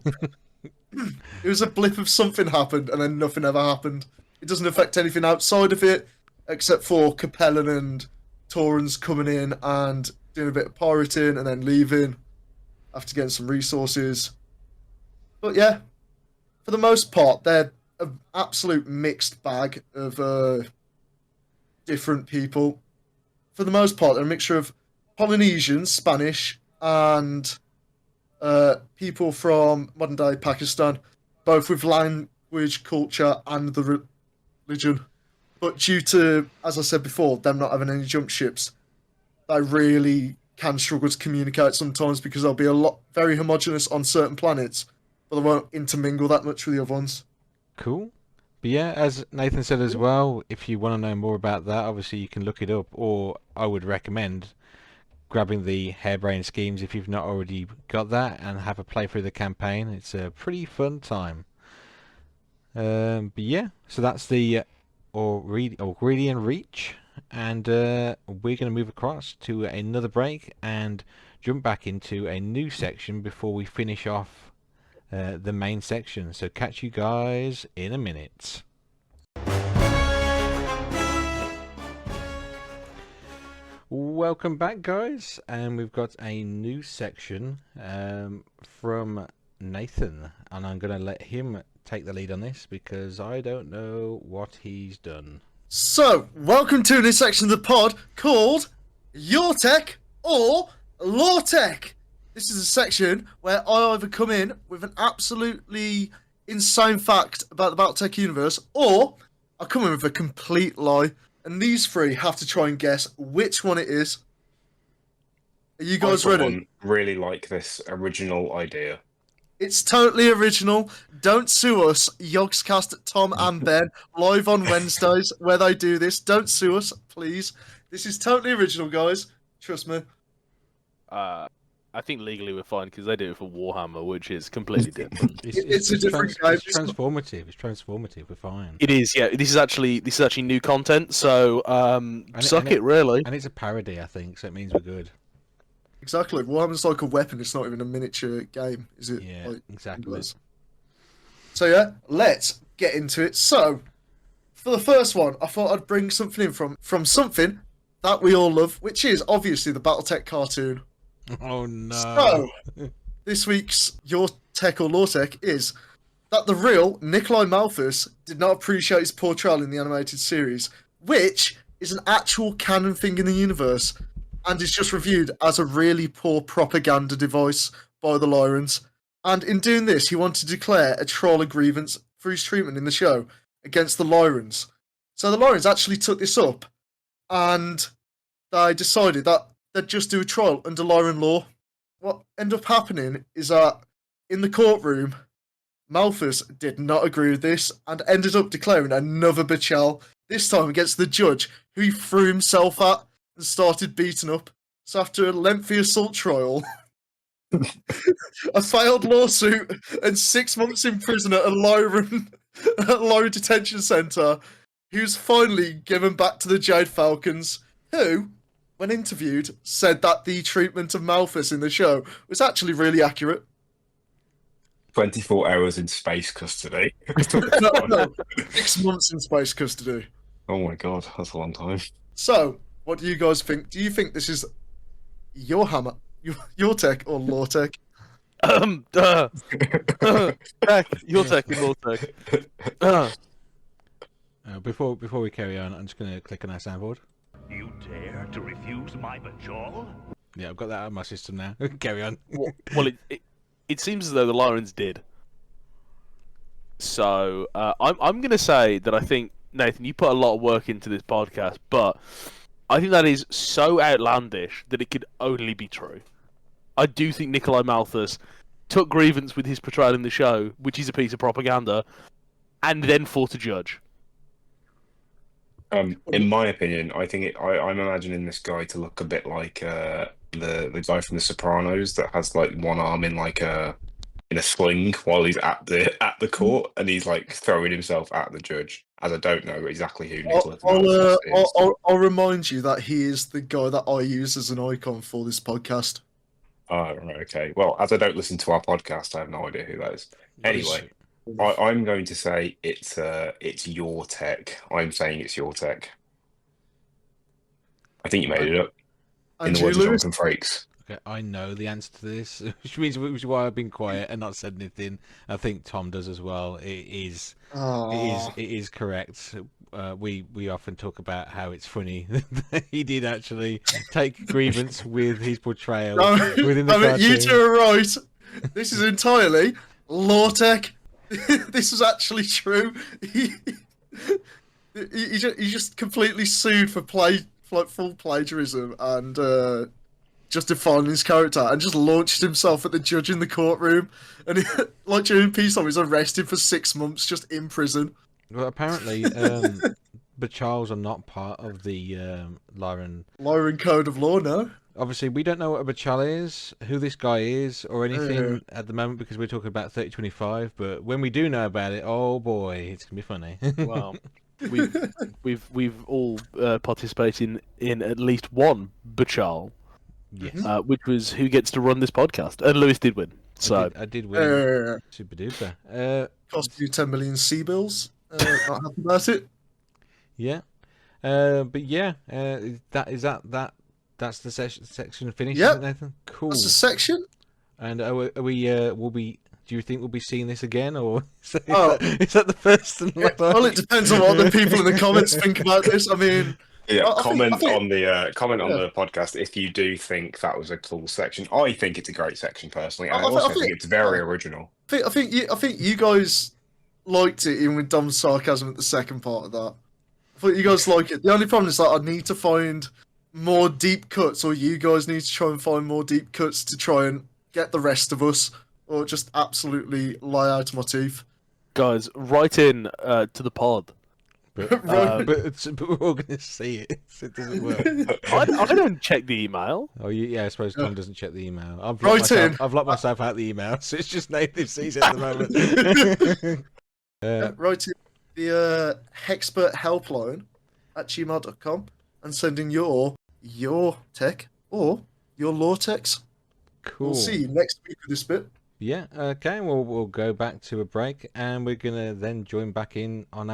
It was a blip of something happened and then nothing ever happened. It doesn't affect anything outside of it, except for Capellan and Torrens coming in and doing a bit of pirating and then leaving after getting some resources. But yeah, for the most part, they're an absolute mixed bag of different people. For the most part, they're a mixture of Polynesians, Spanish, and people from modern-day Pakistan, both with language, culture, and the religion. But due to, as I said before, them not having any jump ships, they really can struggle to communicate sometimes because they'll be very homogenous on certain planets, but they won't intermingle that much with the other ones. Cool. But yeah, as Nathan said as well, if you want to know more about that, obviously you can look it up, or I would recommend grabbing the harebrained schemes if you've not already got that and have a play through the campaign. It's a pretty fun time. But yeah, so that's the Aurelian Reach, and we're going to move across to another break and jump back into a new section before we finish off the main section. So catch you guys in a minute. Welcome back, guys, and we've got a new section from Nathan, and I'm going to let him take the lead on this because I don't know what he's done. So, welcome to a new section of the pod called Yourtech or Loretech. This is a section where I either come in with an absolutely insane fact about the Battletech universe, or I come in with a complete lie, and these three have to try and guess which one it is. Are you guys I, for ready? one, really like this original idea. It's totally original. Don't sue us, Yogscast, Tom and Ben, live on Wednesdays where they do this. Don't sue us, please. This is totally original, guys. Trust me. I think legally we're fine because they do it for Warhammer, which is completely different. It's a different game. It's transformative. It's transformative. We're fine. It is, yeah. This is actually new content, so suck it, really. And it's a parody, I think, so it means we're good. Exactly. Warhammer's like a weapon. It's not even a miniature game, is it? Yeah, Like, exactly. So yeah, let's get into it. So, for the first one, I thought I'd bring something in from something that we all love, which is obviously the Battletech cartoon. Oh no. So, this week's Yourtech or Loretech is that the real Nikolai Malthus did not appreciate his portrayal in the animated series, which is an actual canon thing in the universe, and is just reviewed as a really poor propaganda device by the Lyrans. And in doing this, he wanted to declare a trial of grievance for his treatment in the show against the Lyrans. So the Lyrans actually took this up, and they decided that they'd just do a trial under Lyran law. What ended up happening is that in the courtroom, Malthus did not agree with this and ended up declaring another betrayal, this time against the judge, who he threw himself at and started beating up. So after a lengthy assault trial, a failed lawsuit, and 6 months in prison at a Lyran detention centre, he was finally given back to the Jade Falcons, who, when interviewed, said that the treatment of Malthus in the show was actually really accurate. 24 hours in space custody. No, 6 months in space custody. Oh my god, that's a long time. So, what do you guys think? Do you think this is your hammer, your tech, or Loretech? Tech, Yourtech and Loretech. Before we carry on, I'm just going to click on our soundboard. You dare to refuse my bajol? Yeah, I've got that out of my system now. Carry on. Well, it seems as though the Lyrans did. So I'm going to say that I think, Nathan, you put a lot of work into this podcast, but I think that is so outlandish that it could only be true. I do think Nikolai Malthus took grievance with his portrayal in the show, which is a piece of propaganda, and then fought a judge. In my opinion, I think I'm imagining this guy to look a bit like the guy from The Sopranos that has like one arm in like in a sling while he's at the court, and he's like throwing himself at the judge. As I don't know exactly who Nicholas Malthus is. I'll remind you that he is the guy that I use as an icon for this podcast. Oh, right, okay. Well, as I don't listen to our podcast, I have no idea who that is. Anyway, I'm going to say it's Yourtech. I'm saying it's Yourtech. I think you made it up. In the words of Jonathan Frakes. Okay, I know the answer to this, which is why I've been quiet and not said anything. I think Tom does as well. It is correct. We often talk about how it's funny that he did actually take grievance with his portrayal within the cartoon. You two are right. This is entirely Loretech. This is actually true. He just completely sued for full plagiarism and just defining his character, and just launched himself at the judge in the courtroom. And like during peacetime, he's arrested for 6 months just in prison. Well, apparently, Bachals are not part of the Lyran code of law, no? Obviously, we don't know what a Bachal is, who this guy is, or anything at the moment because we're talking about 3025. But when we do know about it, oh boy, it's gonna be funny. Wow. We've all participated in at least one Bachal, yes, which was who gets to run this podcast, and Lewis did win. So I did win. Super duper. Cost you 10 million C-bills. Not happy about it. Yeah, but yeah, that's the section finished. Yep. Isn't it, Nathan? Cool. That's the section. And are we will be? Do you think we'll be seeing this again, or is that the first? And last Well, it depends on what the people in the comments think about this. I mean, yeah, I comment think, on the podcast if you do think that was a cool section. I think it's a great section personally, and I also think it's very original. I think you guys liked it, even with dumb sarcasm at the second part of that. I thought you guys like it. The only problem is that I need to find more deep cuts, or you guys need to try and find more deep cuts to try and get the rest of us, or just absolutely lie out of my teeth. guys, write in to the pod. But we're all going to see it, so it doesn't work. I don't check the email. Oh, yeah, I suppose Tom doesn't check the email. I've locked myself out the email, so it's just Nathan sees it at the moment. Write in the hexpertshelpline at gmail.com and send in your tech or your Loretechs. Cool. We'll see you next week with this bit. Yeah, okay, well, we'll go back to a break, and we're going to then join back in on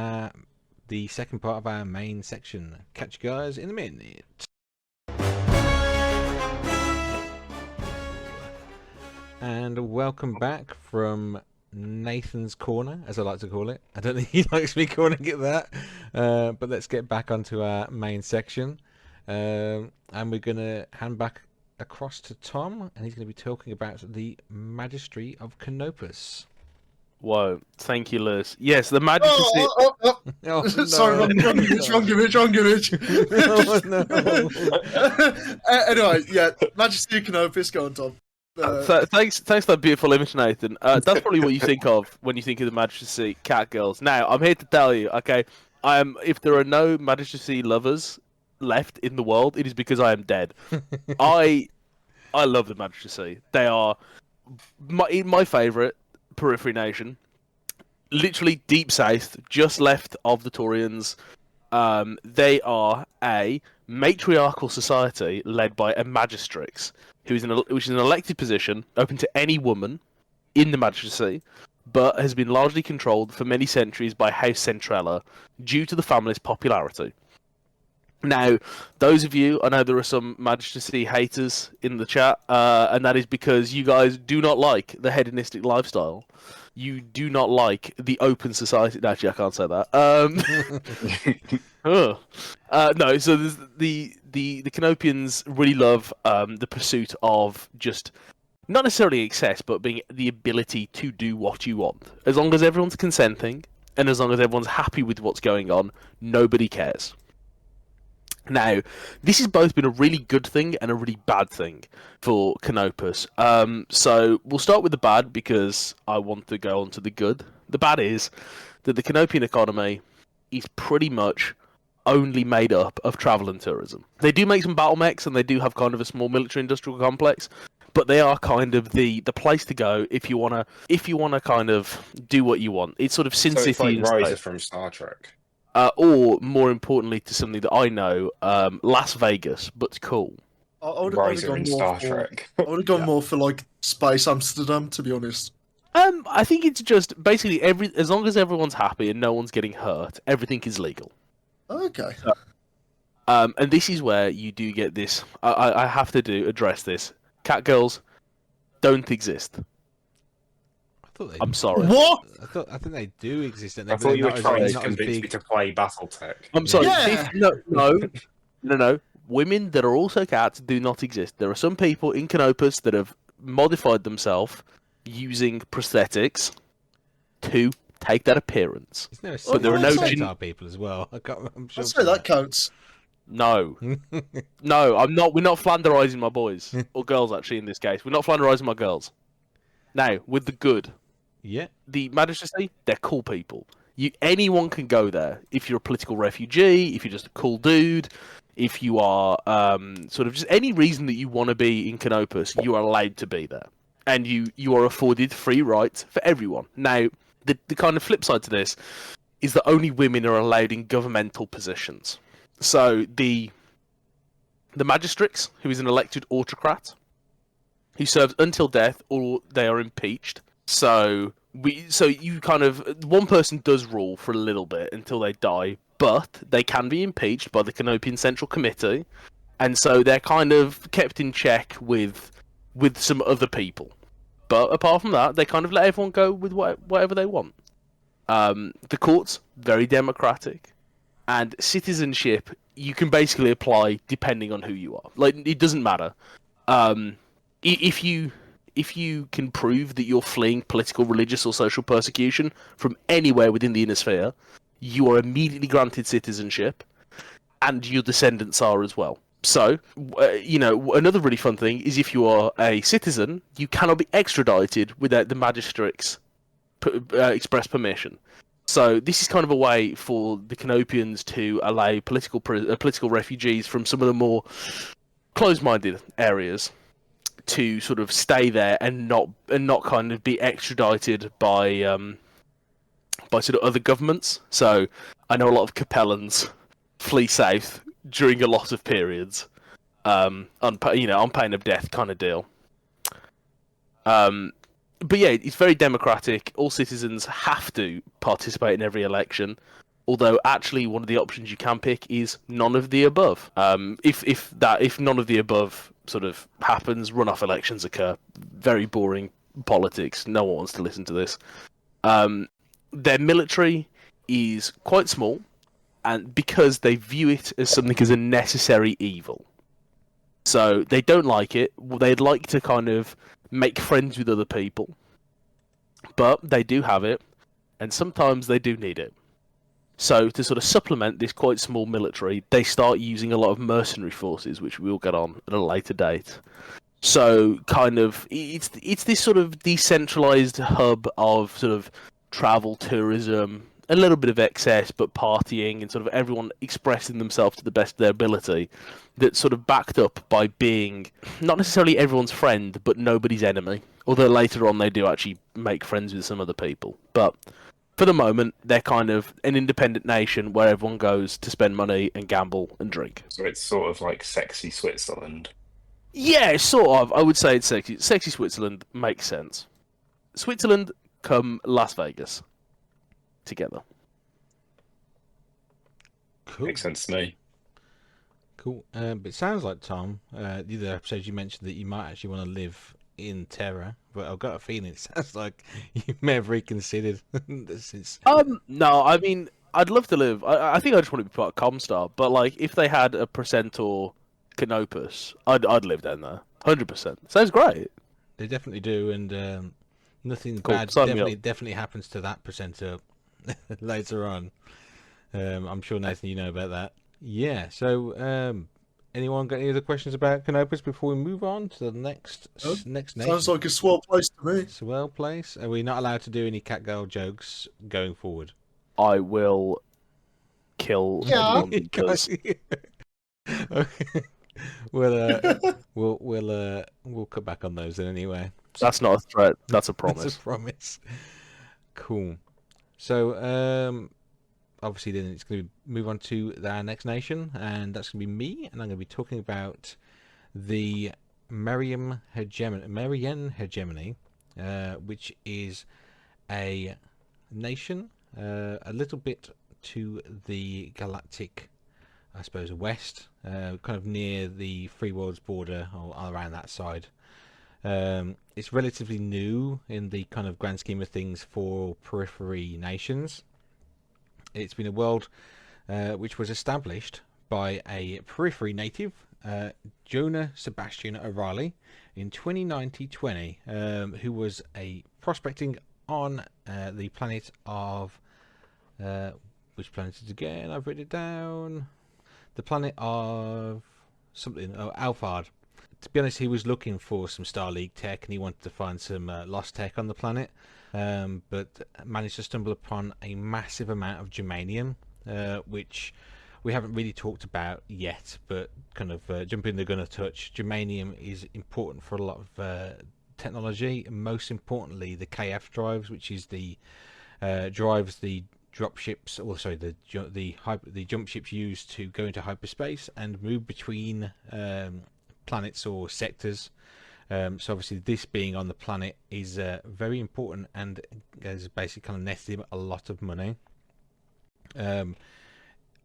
the second part of our main section. Catch you guys in a minute. And welcome back from Nathan's Corner, as I like to call it. I don't think he likes me calling it that, but let's get back onto our main section. And we're going to hand back across to Tom, and he's going to be talking about the Magistracy of Canopus. Whoa, thank you, Lewis. Yes, the Magistracy... Oh, Oh, no. sorry, wrong image. Oh, no. Anyway, yeah, Majesty Canopus, go on, Tom. Thanks for that beautiful image, Nathan. That's probably what you think of when you think of the Magistracy cat girls. Now, I'm here to tell you, okay, if there are no Magistracy lovers left in the world, it is because I am dead. I love the Magistracy. They are my favourite Periphery nation. Literally deep south, just left of the Taurians. They are a matriarchal society led by a magistrix, which is an elected position open to any woman in the magistracy, but has been largely controlled for many centuries by House Centrella due to the family's popularity. Now, those of you, I know there are some magistracy haters in the chat, and that is because you guys do not like the hedonistic lifestyle. You do not like the open society. No, actually, I can't say that. No, so the Canopians really love the pursuit of just not necessarily excess, but being the ability to do what you want. As long as everyone's consenting, and as long as everyone's happy with what's going on, nobody cares. Now, this has both been a really good thing and a really bad thing for Canopus. So we'll start with the bad because I want to go on to the good. The bad is that the Canopian economy is pretty much only made up of travel and tourism. They do make some battle mechs and they do have kind of a small military industrial complex, but they are kind of the place to go if you wanna kind of do what you want. It's sort of Sin So City it's like and Ryza stuff. from Star Trek. Or more importantly to something that I know, Las Vegas, but cool. I would have Ryza gone in more Star for, Trek. I would have gone more for like Space Amsterdam, to be honest. I think it's just basically as long as everyone's happy and no one's getting hurt, everything is legal. Okay. And this is where you do get this. I have to address this. Cat girls don't exist. I'm sorry. What? I think they do exist. And I thought you were not as- trying to not as convince me big. to play Battletech. I'm sorry. Yeah. No. Women that are also cats do not exist. There are some people in Canopus that have modified themselves using prosthetics to take that appearance. Isn't there a But there are no Centaur people as well? I'm sure. I'd say that counts. No, I'm not. We're not flanderizing my boys or girls. Actually, in this case, we're not flanderizing my girls. Now, with the good, Yeah. the Magistracy, they're cool people. Anyone can go there. If you're a political refugee, if you're just a cool dude, if you are sort of just any reason that you want to be in Canopus, you are allowed to be there, and you are afforded free rights for everyone. Now, the kind of flip side to this is that only women are allowed in governmental positions. So the Magistrix, who is an elected autocrat, who serves until death or they are impeached. So you kind of one person does rule for a little bit until they die, but they can be impeached by the Canopian Central Committee, and so they're kind of kept in check with some other people. But apart from that, they kind of let everyone go with whatever they want. The courts, very democratic, and citizenship you can basically apply depending on who you are. Like, it doesn't matter. If you can prove that you're fleeing political, religious, or social persecution from anywhere within the inner sphere, you are immediately granted citizenship, and your descendants are as well. So, another really fun thing is if you are a citizen, you cannot be extradited without the magistrate's express permission. So this is kind of a way for the Canopians to allow political refugees from some of the more closed-minded areas to sort of stay there and not kind of be extradited by sort of other governments. So I know a lot of Capellans flee south during a lot of periods, on pain of death kind of deal. but yeah, it's very democratic. All citizens have to participate in every election. Although actually, one of the options you can pick is none of the above. If none of the above sort of happens, runoff elections occur. Very boring politics. No one wants to listen to this. Their military is quite small, and because they view it as something as a necessary evil, so they don't like it. They'd like to kind of make friends with other people, but they do have it, and sometimes they do need it. So to sort of supplement this quite small military, they start using a lot of mercenary forces, which we'll get on at a later date. So kind of it's this sort of decentralized hub of sort of travel, tourism, a little bit of excess, but partying and sort of everyone expressing themselves to the best of their ability. That's sort of backed up by being not necessarily everyone's friend, but nobody's enemy. Although later on they do actually make friends with some other people, but for the moment, they're kind of an independent nation where everyone goes to spend money and gamble and drink. So it's sort of like sexy Switzerland. Yeah, sort of. I would say it's sexy. Sexy Switzerland makes sense. Switzerland come Las Vegas together. Cool. Makes sense to me. Cool. But it sounds like, Tom, the other episodes you mentioned that you might actually want to live in Terra, but I've got a feeling it sounds like you may have reconsidered since. No, I mean, I'd love to live. I think I just want to be part of Comstar, but like, if they had a Precentor Canopus, I'd live down there. 100%. Sounds great. They definitely do, and nothing Cool. bad Sign me definitely happens to that Precentor later on. I'm sure, Nathan, you know about that. Yeah, so anyone got any other questions about Canopus before we move on to the next nation? Sounds like a swell place to me. Swell place. Are we not allowed to do any catgirl jokes going forward? I will kill anyone that does. Okay. We'll cut back on those then anyway. That's not a threat. That's a That's promise. a promise. Cool. So obviously then it's going to move on to our next nation, and that's going to be me, and I'm going to be talking about the Marian hegemony, which is a nation a little bit to the galactic, I suppose, west, kind of near the Free World's border or around that side. It's relatively new in the kind of grand scheme of things for periphery nations. It's been a world which was established by a periphery native, Jonah Sebastian O'Reilly, in 2020, who was a prospecting on the planet of which planet is it again? I've written it down. The planet of something. Oh, Alphard. To be honest, he was looking for some Star League tech, and he wanted to find some lost tech on the planet, but managed to stumble upon a massive amount of germanium, which we haven't really talked about yet, but kind of jumping the gun a touch. Germanium is important for a lot of technology, and most importantly the KF drives, which is the drives the drop ships, or sorry, the jump ships used to go into hyperspace and move between planets or sectors. So obviously this being on the planet is very important, and has basically kind of netted him a lot of money.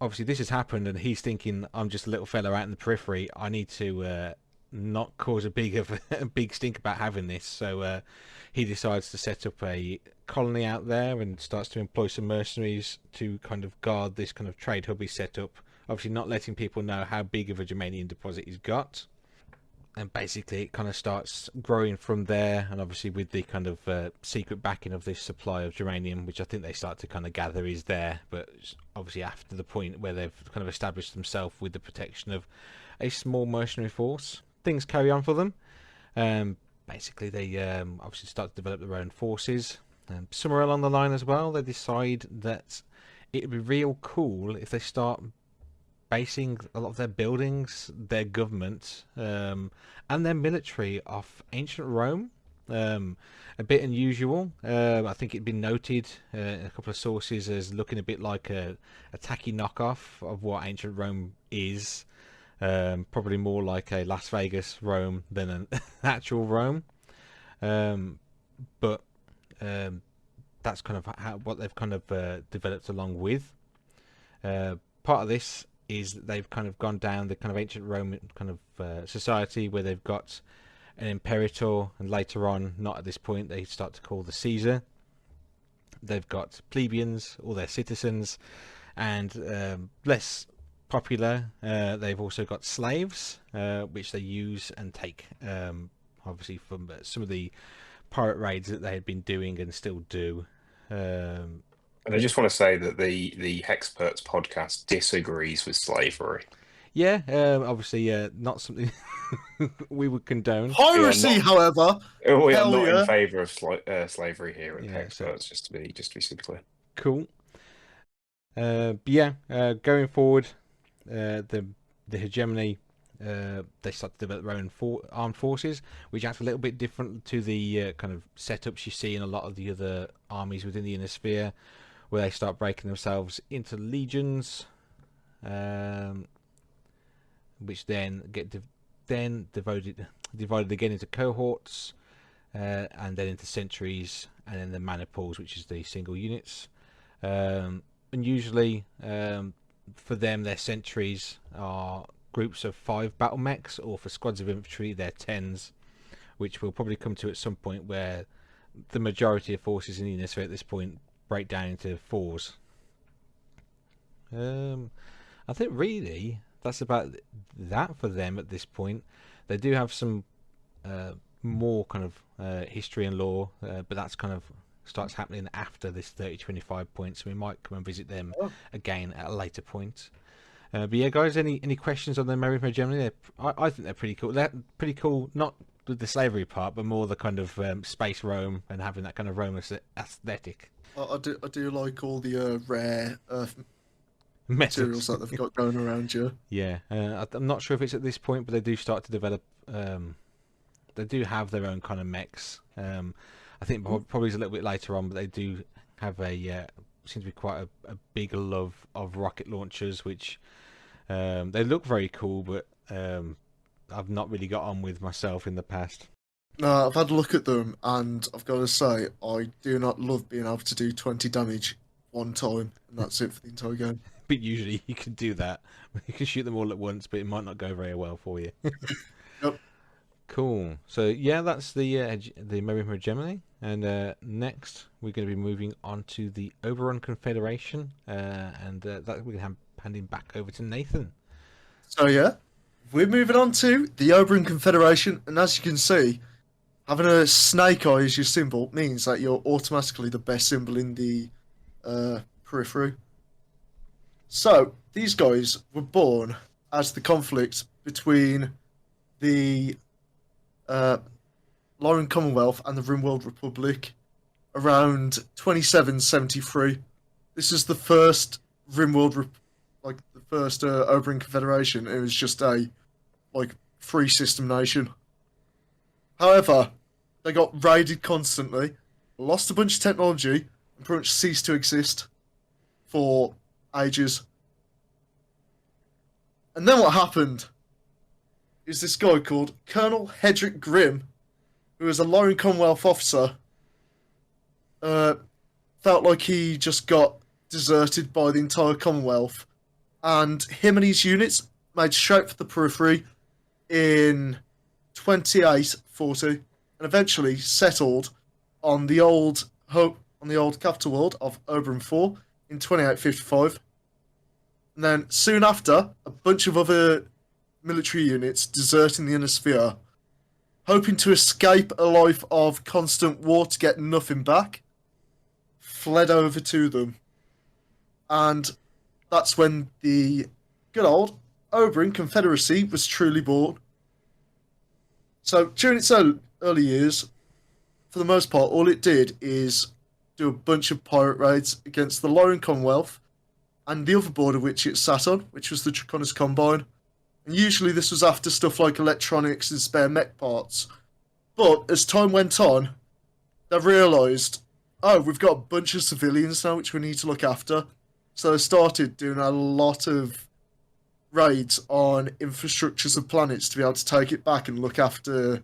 Obviously this has happened, and he's thinking, I'm just a little fella out in the periphery, I need to not cause a big stink about having this. So he decides to set up a colony out there and starts to employ some mercenaries to kind of guard this kind of trade hub he's set up, obviously not letting people know how big of a germanium deposit he's got. And basically it kind of starts growing from there, and obviously with the kind of secret backing of this supply of germanium, which I think they start to kind of gather is there, but obviously after the point where they've kind of established themselves with the protection of a small mercenary force, things carry on for them. Basically they obviously start to develop their own forces. Somewhere along the line as well, they decide that it would be real cool if they start basing a lot of their buildings, their government, and their military off ancient Rome. A bit unusual. I think it'd been noted in a couple of sources as looking a bit like a tacky knockoff of what ancient Rome is. Probably more like a Las Vegas Rome than an actual Rome. but that's kind of what they've kind of developed along with. Part of this is that they've kind of gone down the kind of ancient Roman kind of society where they've got an imperator, and later on, not at this point, they start to call the Caesar. They've got plebeians, all their citizens, and less popular, they've also got slaves, which they use and take, obviously, from some of the pirate raids that they had been doing and still do. And I just want to say that the Hexperts podcast disagrees with slavery. Yeah, obviously, not something we would condone. Piracy, however, We are hell not yeah. in favour of slavery here at the Yeah, Hexperts, just to be super clear. Cool. But yeah, going forward, the hegemony, they start to develop their own armed forces, which acts a little bit different to the kind of setups you see in a lot of the other armies within the Inner Sphere, where they start breaking themselves into legions, which then get divided again into cohorts, and then into centuries, and then the maniples, which is the single units. And usually, for them, their centuries are groups of 5 battle mechs, or for squads of infantry, they're 10s, which we'll probably come to at some point, where the majority of forces in the Inner Sphere at this point break down into 4s. I think really that's about that for them at this point. They do have some more kind of history and lore, but that's kind of starts happening after this 30-25 point, so we might come and visit them again at a later point. But yeah, guys, any questions on the American hegemony? I think they're pretty cool. They're pretty cool, not with the slavery part, but more the kind of space Rome and having that kind of Rome aesthetic. I do like all the rare earth materials that they've got going around you. Yeah, I'm not sure if it's at this point, but they do start to develop. They do have their own kind of mechs. I think probably is a little bit later on, but they do have seems to be quite a big love of rocket launchers, which they look very cool, but I've not really got on with myself in the past. No, I've had a look at them, and I've got to say, I do not love being able to do 20 damage one time, and that's it for the entire game. But usually you can do that. You can shoot them all at once, but it might not go very well for you. Yep. Cool. So yeah, that's the American hegemony, and next we're going to be moving on to the Oberon Confederation, and that we're handing back over to Nathan. So yeah, we're moving on to the Oberon Confederation, and as you can see, having a snake eye as your symbol means that you're automatically the best symbol in the Periphery. So these guys were born as the conflict between the Lauren Commonwealth and the Rimworld Republic around 2773. This is the first Rimworld, the first Oberon Confederation. It was just a free system nation. However, they got raided constantly, lost a bunch of technology, and pretty much ceased to exist for ages. And then what happened is this guy called Colonel Hedrick Grimm, who was a Lauren Commonwealth officer, felt like he just got deserted by the entire Commonwealth, and him and his units made straight for the Periphery in 2840, and eventually settled on the old capital world of Oberon 4 in 2855. And then soon after, a bunch of other military units deserting the Inner Sphere, hoping to escape a life of constant war to get nothing back, fled over to them. And that's when the good old Oberon Confederacy was truly born. So during its early years, for the most part, all it did is do a bunch of pirate raids against the Lauren Commonwealth and the other border which it sat on, which was the Draconis Combine. And usually this was after stuff like electronics and spare mech parts. But as time went on, they realised, we've got a bunch of civilians now which we need to look after. So they started doing a lot of raids on infrastructures of planets to be able to take it back and look after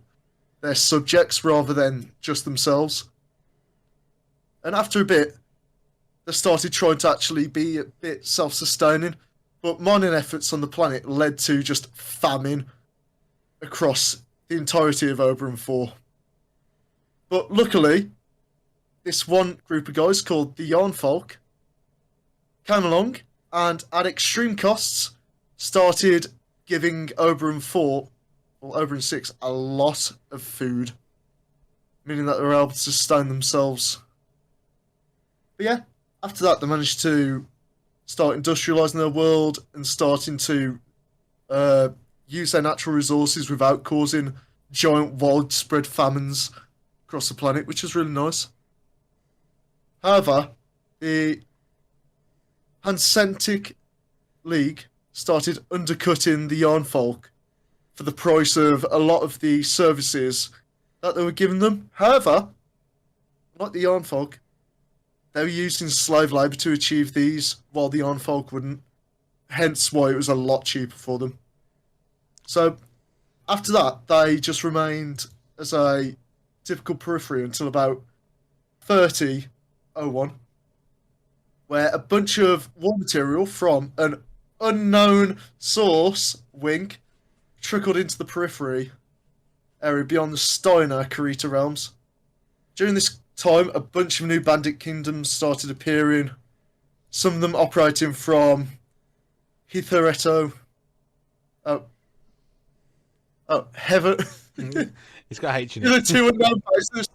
their subjects rather than just themselves. And after a bit, they started trying to actually be a bit self-sustaining, but mining efforts on the planet led to just famine across the entirety of Oberon 4. But luckily, this one group of guys called the Yarn Folk came along and at extreme costs started giving Oberon 4 or Oberon 6 a lot of food, meaning that they were able to sustain themselves. But yeah, after that they managed to start industrialising their world and starting to use their natural resources without causing giant widespread famines across the planet, which is really nice. However, the Hanseatic League started undercutting the Yarn Folk for the price of a lot of the services that they were giving them. However, like the Yarn Folk, they were using slave labour to achieve these, while the Yarn Folk wouldn't. Hence why it was a lot cheaper for them. So, after that, they just remained as a typical periphery until about 3001, where a bunch of war material from an unknown source, wink, trickled into the periphery area beyond the Steiner Karita realms. During this time, a bunch of new bandit kingdoms started appearing, some of them operating from Hitherto. Heaven. It's got H in The it. two unknown bases,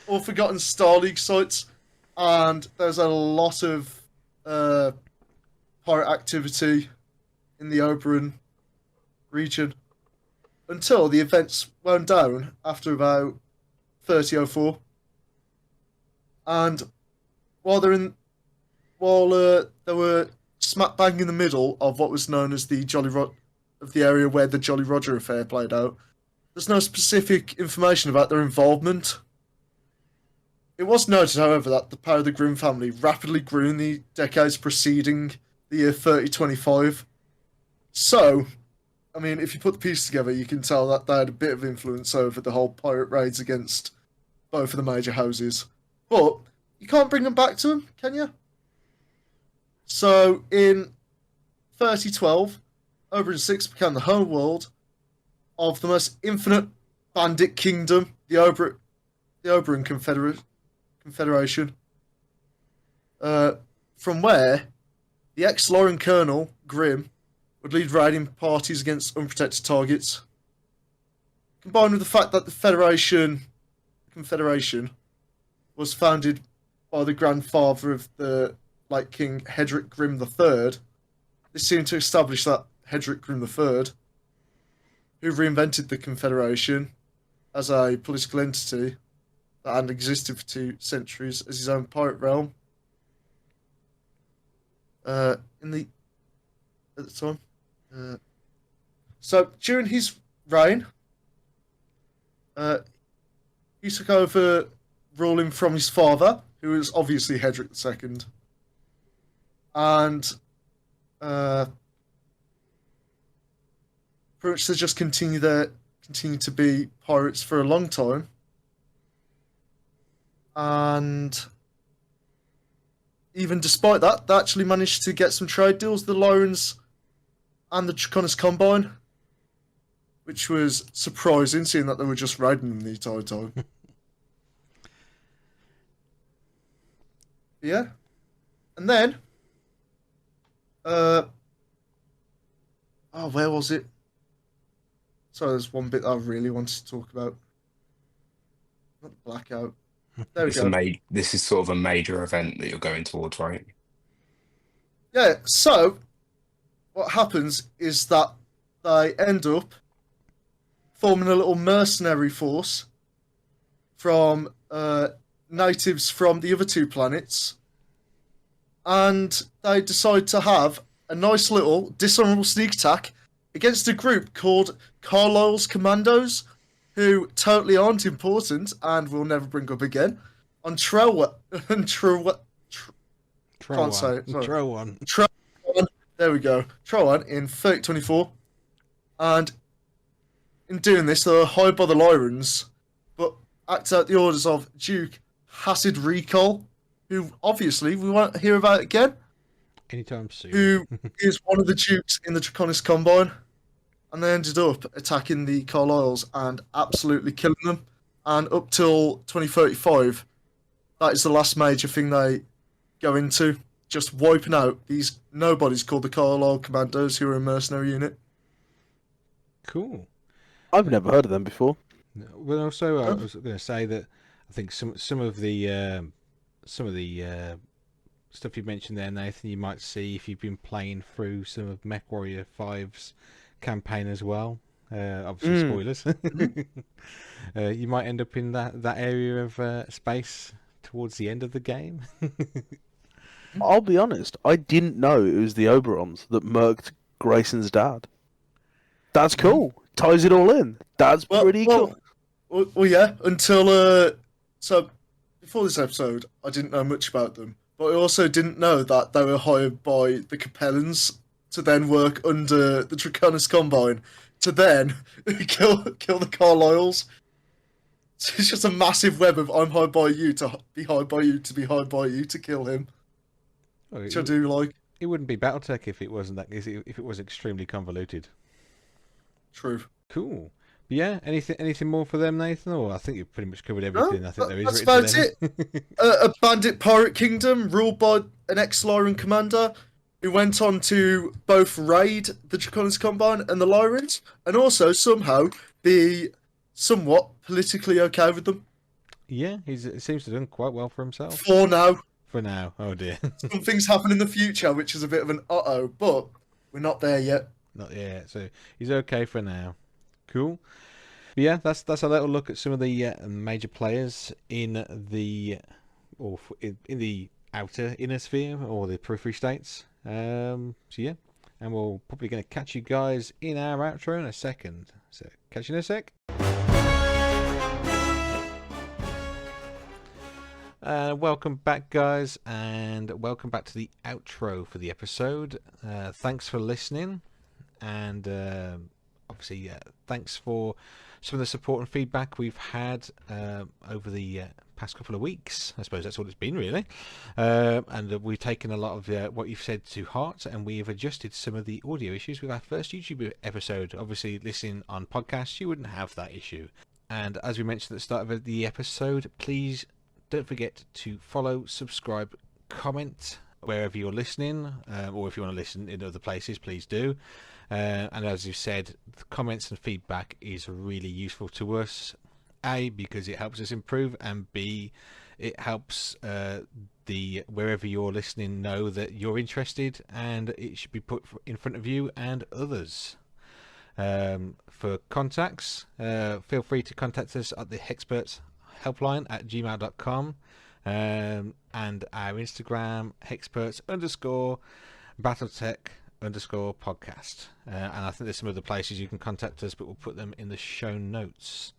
all forgotten Star League sites, and there's a lot of pirate activity in the Oberon region until the events wound down after about 3004. And while they were smack bang in the middle of what was known as the of the area where the Jolly Roger affair played out, there's no specific information about their involvement. It was noted, however, that the power of the Grimm family rapidly grew in the decades preceding the year 3025. So, I mean, if you put the pieces together, you can tell that they had a bit of influence over the whole pirate raids against both of the major houses. But you can't bring them back to them, can you? So, in 3012, Oberon 6 became the home world of the most infinite bandit kingdom, the Oberon Confederation, from where the ex-Lauren Colonel, Grimm, would lead raiding parties against unprotected targets. Combined with the fact that the Confederation was founded by the grandfather of the late King Hedrick Grimm III, this seemed to establish that Hedrick Grimm III, who reinvented the Confederation as a political entity that had existed for 2 centuries as his own pirate realm. At the time. So during his reign, he took over ruling from his father, who was obviously Hedrick II, and pretty much they just continue to be pirates for a long time. And even despite that, they actually managed to get some trade deals, the Lorens and the Draconis Combine, which was surprising, seeing that they were just raiding them the entire time. Yeah. And then, where was it? Sorry, there's one bit that I really wanted to talk about. Not the blackout. There we go. This is sort of a major event that you're going towards, right? Yeah, so what happens is that they end up forming a little mercenary force from natives from the other 2 planets, and they decide to have a nice little dishonorable sneak attack against a group called Carlisle's Commandos, who totally aren't important and will never bring up again, on Trowan. Can't say it. Sorry. Trowan. There we go. Trowan in 3024. And in doing this, they're hired by the Lyrans, but act out the orders of Duke Hasid Recall, who obviously we won't hear about again, Anytime soon. who is one of the Dukes in the Draconis Combine. And they ended up attacking the Carlyles and absolutely killing them. And up till 2035, that is the last major thing they go into. Just wiping out these nobodies called the Carlisle Commandos, who are a mercenary unit. Cool. I've never heard of them before. Well, also I was going to say that I think some of the stuff you mentioned there, Nathan, you might see if you've been playing through some of Mech Warrior 5's campaign as well. Obviously, spoilers. You might end up in that area of space towards the end of the game. I'll be honest, I didn't know it was the Oberons that murked Grayson's dad. That's cool. Ties it all in. That's pretty cool. Well, yeah, until... So, before this episode, I didn't know much about them. But I also didn't know that they were hired by the Capellans to then work under the Draconis Combine to then kill the Carlyles. So it's just a massive web of I'm hired by you to be hired by you to be hired by you to kill him. Well, Which I do like. It wouldn't be Battletech if it wasn't if it was extremely convoluted. True. Cool. But yeah, anything more for them, Nathan? Or I think you've pretty much covered everything. No, I think there is. that's written about to them. it. A bandit pirate kingdom ruled by an ex-Lyran commander who went on to both raid the Draconis Combine and the Lyrans, and also somehow be somewhat politically okay with them. Yeah, he seems to have done quite well for himself. For now. For now. Oh dear. Some things happen in the future, which is a bit of an uh-oh, but we're not there yet. Not yet. So he's okay for now. Cool. But yeah, that's a little look at some of the major players in the outer inner sphere or the periphery states. So yeah, and we're probably going to catch you guys in our outro in a second. So catch you in a sec. Welcome back, guys, and welcome back to the outro for the episode. Thanks for listening, and obviously thanks for some of the support and feedback we've had over the past couple of weeks. I suppose that's all it's been, really. And we've taken a lot of what you've said to heart, and we've adjusted some of the audio issues with our first YouTube episode. Obviously, listening on podcasts, you wouldn't have that issue. And as we mentioned at the start of the episode, please don't forget to follow, subscribe, comment wherever you're listening, or if you want to listen in other places, please do. And as you said, the comments and feedback is really useful to us. A, because it helps us improve, and B, it helps the wherever you're listening know that you're interested, and it should be put in front of you and others. For contacts, feel free to contact us at the Hexperts helpline at gmail.com, and our Instagram hexperts_Battletech_podcast, and I think there's some other places you can contact us, but we'll put them in the show notes.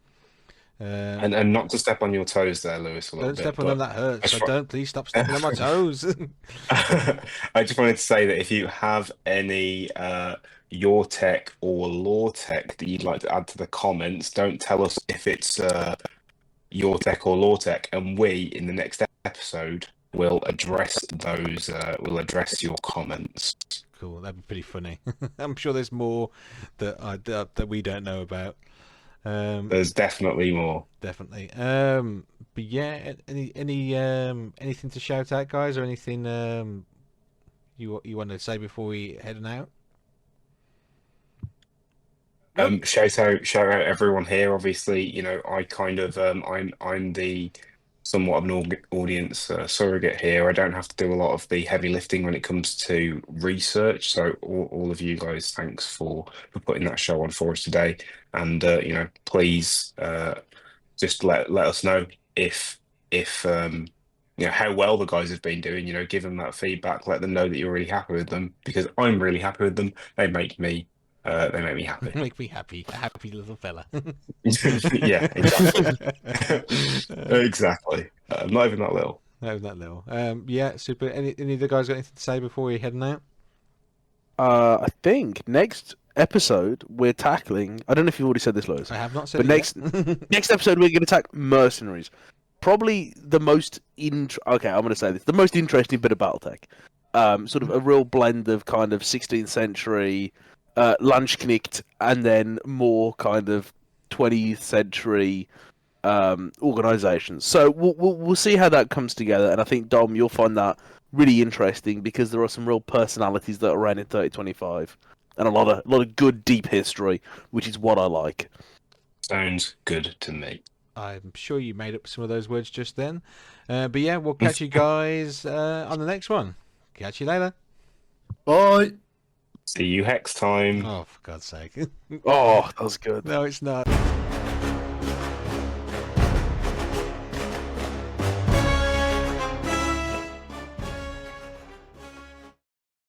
And not to step on your toes there, Lewis. Don't step on them, that hurts. So don't, please stop stepping on my toes. I just wanted to say that if you have any Yourtech or Loretech that you'd like to add to the comments, don't tell us if it's Yourtech or Loretech, and we in the next episode will address those. Will address your comments. Cool, that'd be pretty funny. I'm sure there's more that we don't know about. There's definitely more. Definitely. But yeah, anything to shout out, guys, or anything you want to say before we head out? Shout out everyone here. Obviously, you know, I kind of I'm the somewhat of an audience surrogate here. I don't have to do a lot of the heavy lifting when it comes to research. So all of you guys, thanks for putting that show on for us today. And you know, please just let us know if you know how well the guys have been doing. You know, give them that feedback. Let them know that you're really happy with them, because I'm really happy with them. They make me happy. Make me happy, a happy little fella. Yeah, exactly. Exactly. Not even that little. Not even that little. Yeah, super. Any of the guys got anything to say before we heading out? I think next episode we're tackling. I don't know if you've already said this, Lewis. I have not said But it next yet. next episode we're going to attack mercenaries. Probably the most okay, I'm going to say this. The most interesting bit of Battletech. Sort of a real blend of kind of 16th century Landsknecht and then more kind of 20th century organisations. So we'll see how that comes together, and I think Dom, you'll find that really interesting because there are some real personalities that are around in 3025, and a lot of good deep history, which is what I like. Sounds good to me. I'm sure you made up some of those words just then. But yeah, we'll catch you guys on the next one. Catch you later. Bye. See you hex time. Oh, for God's sake. Oh, that was good. No, it's not.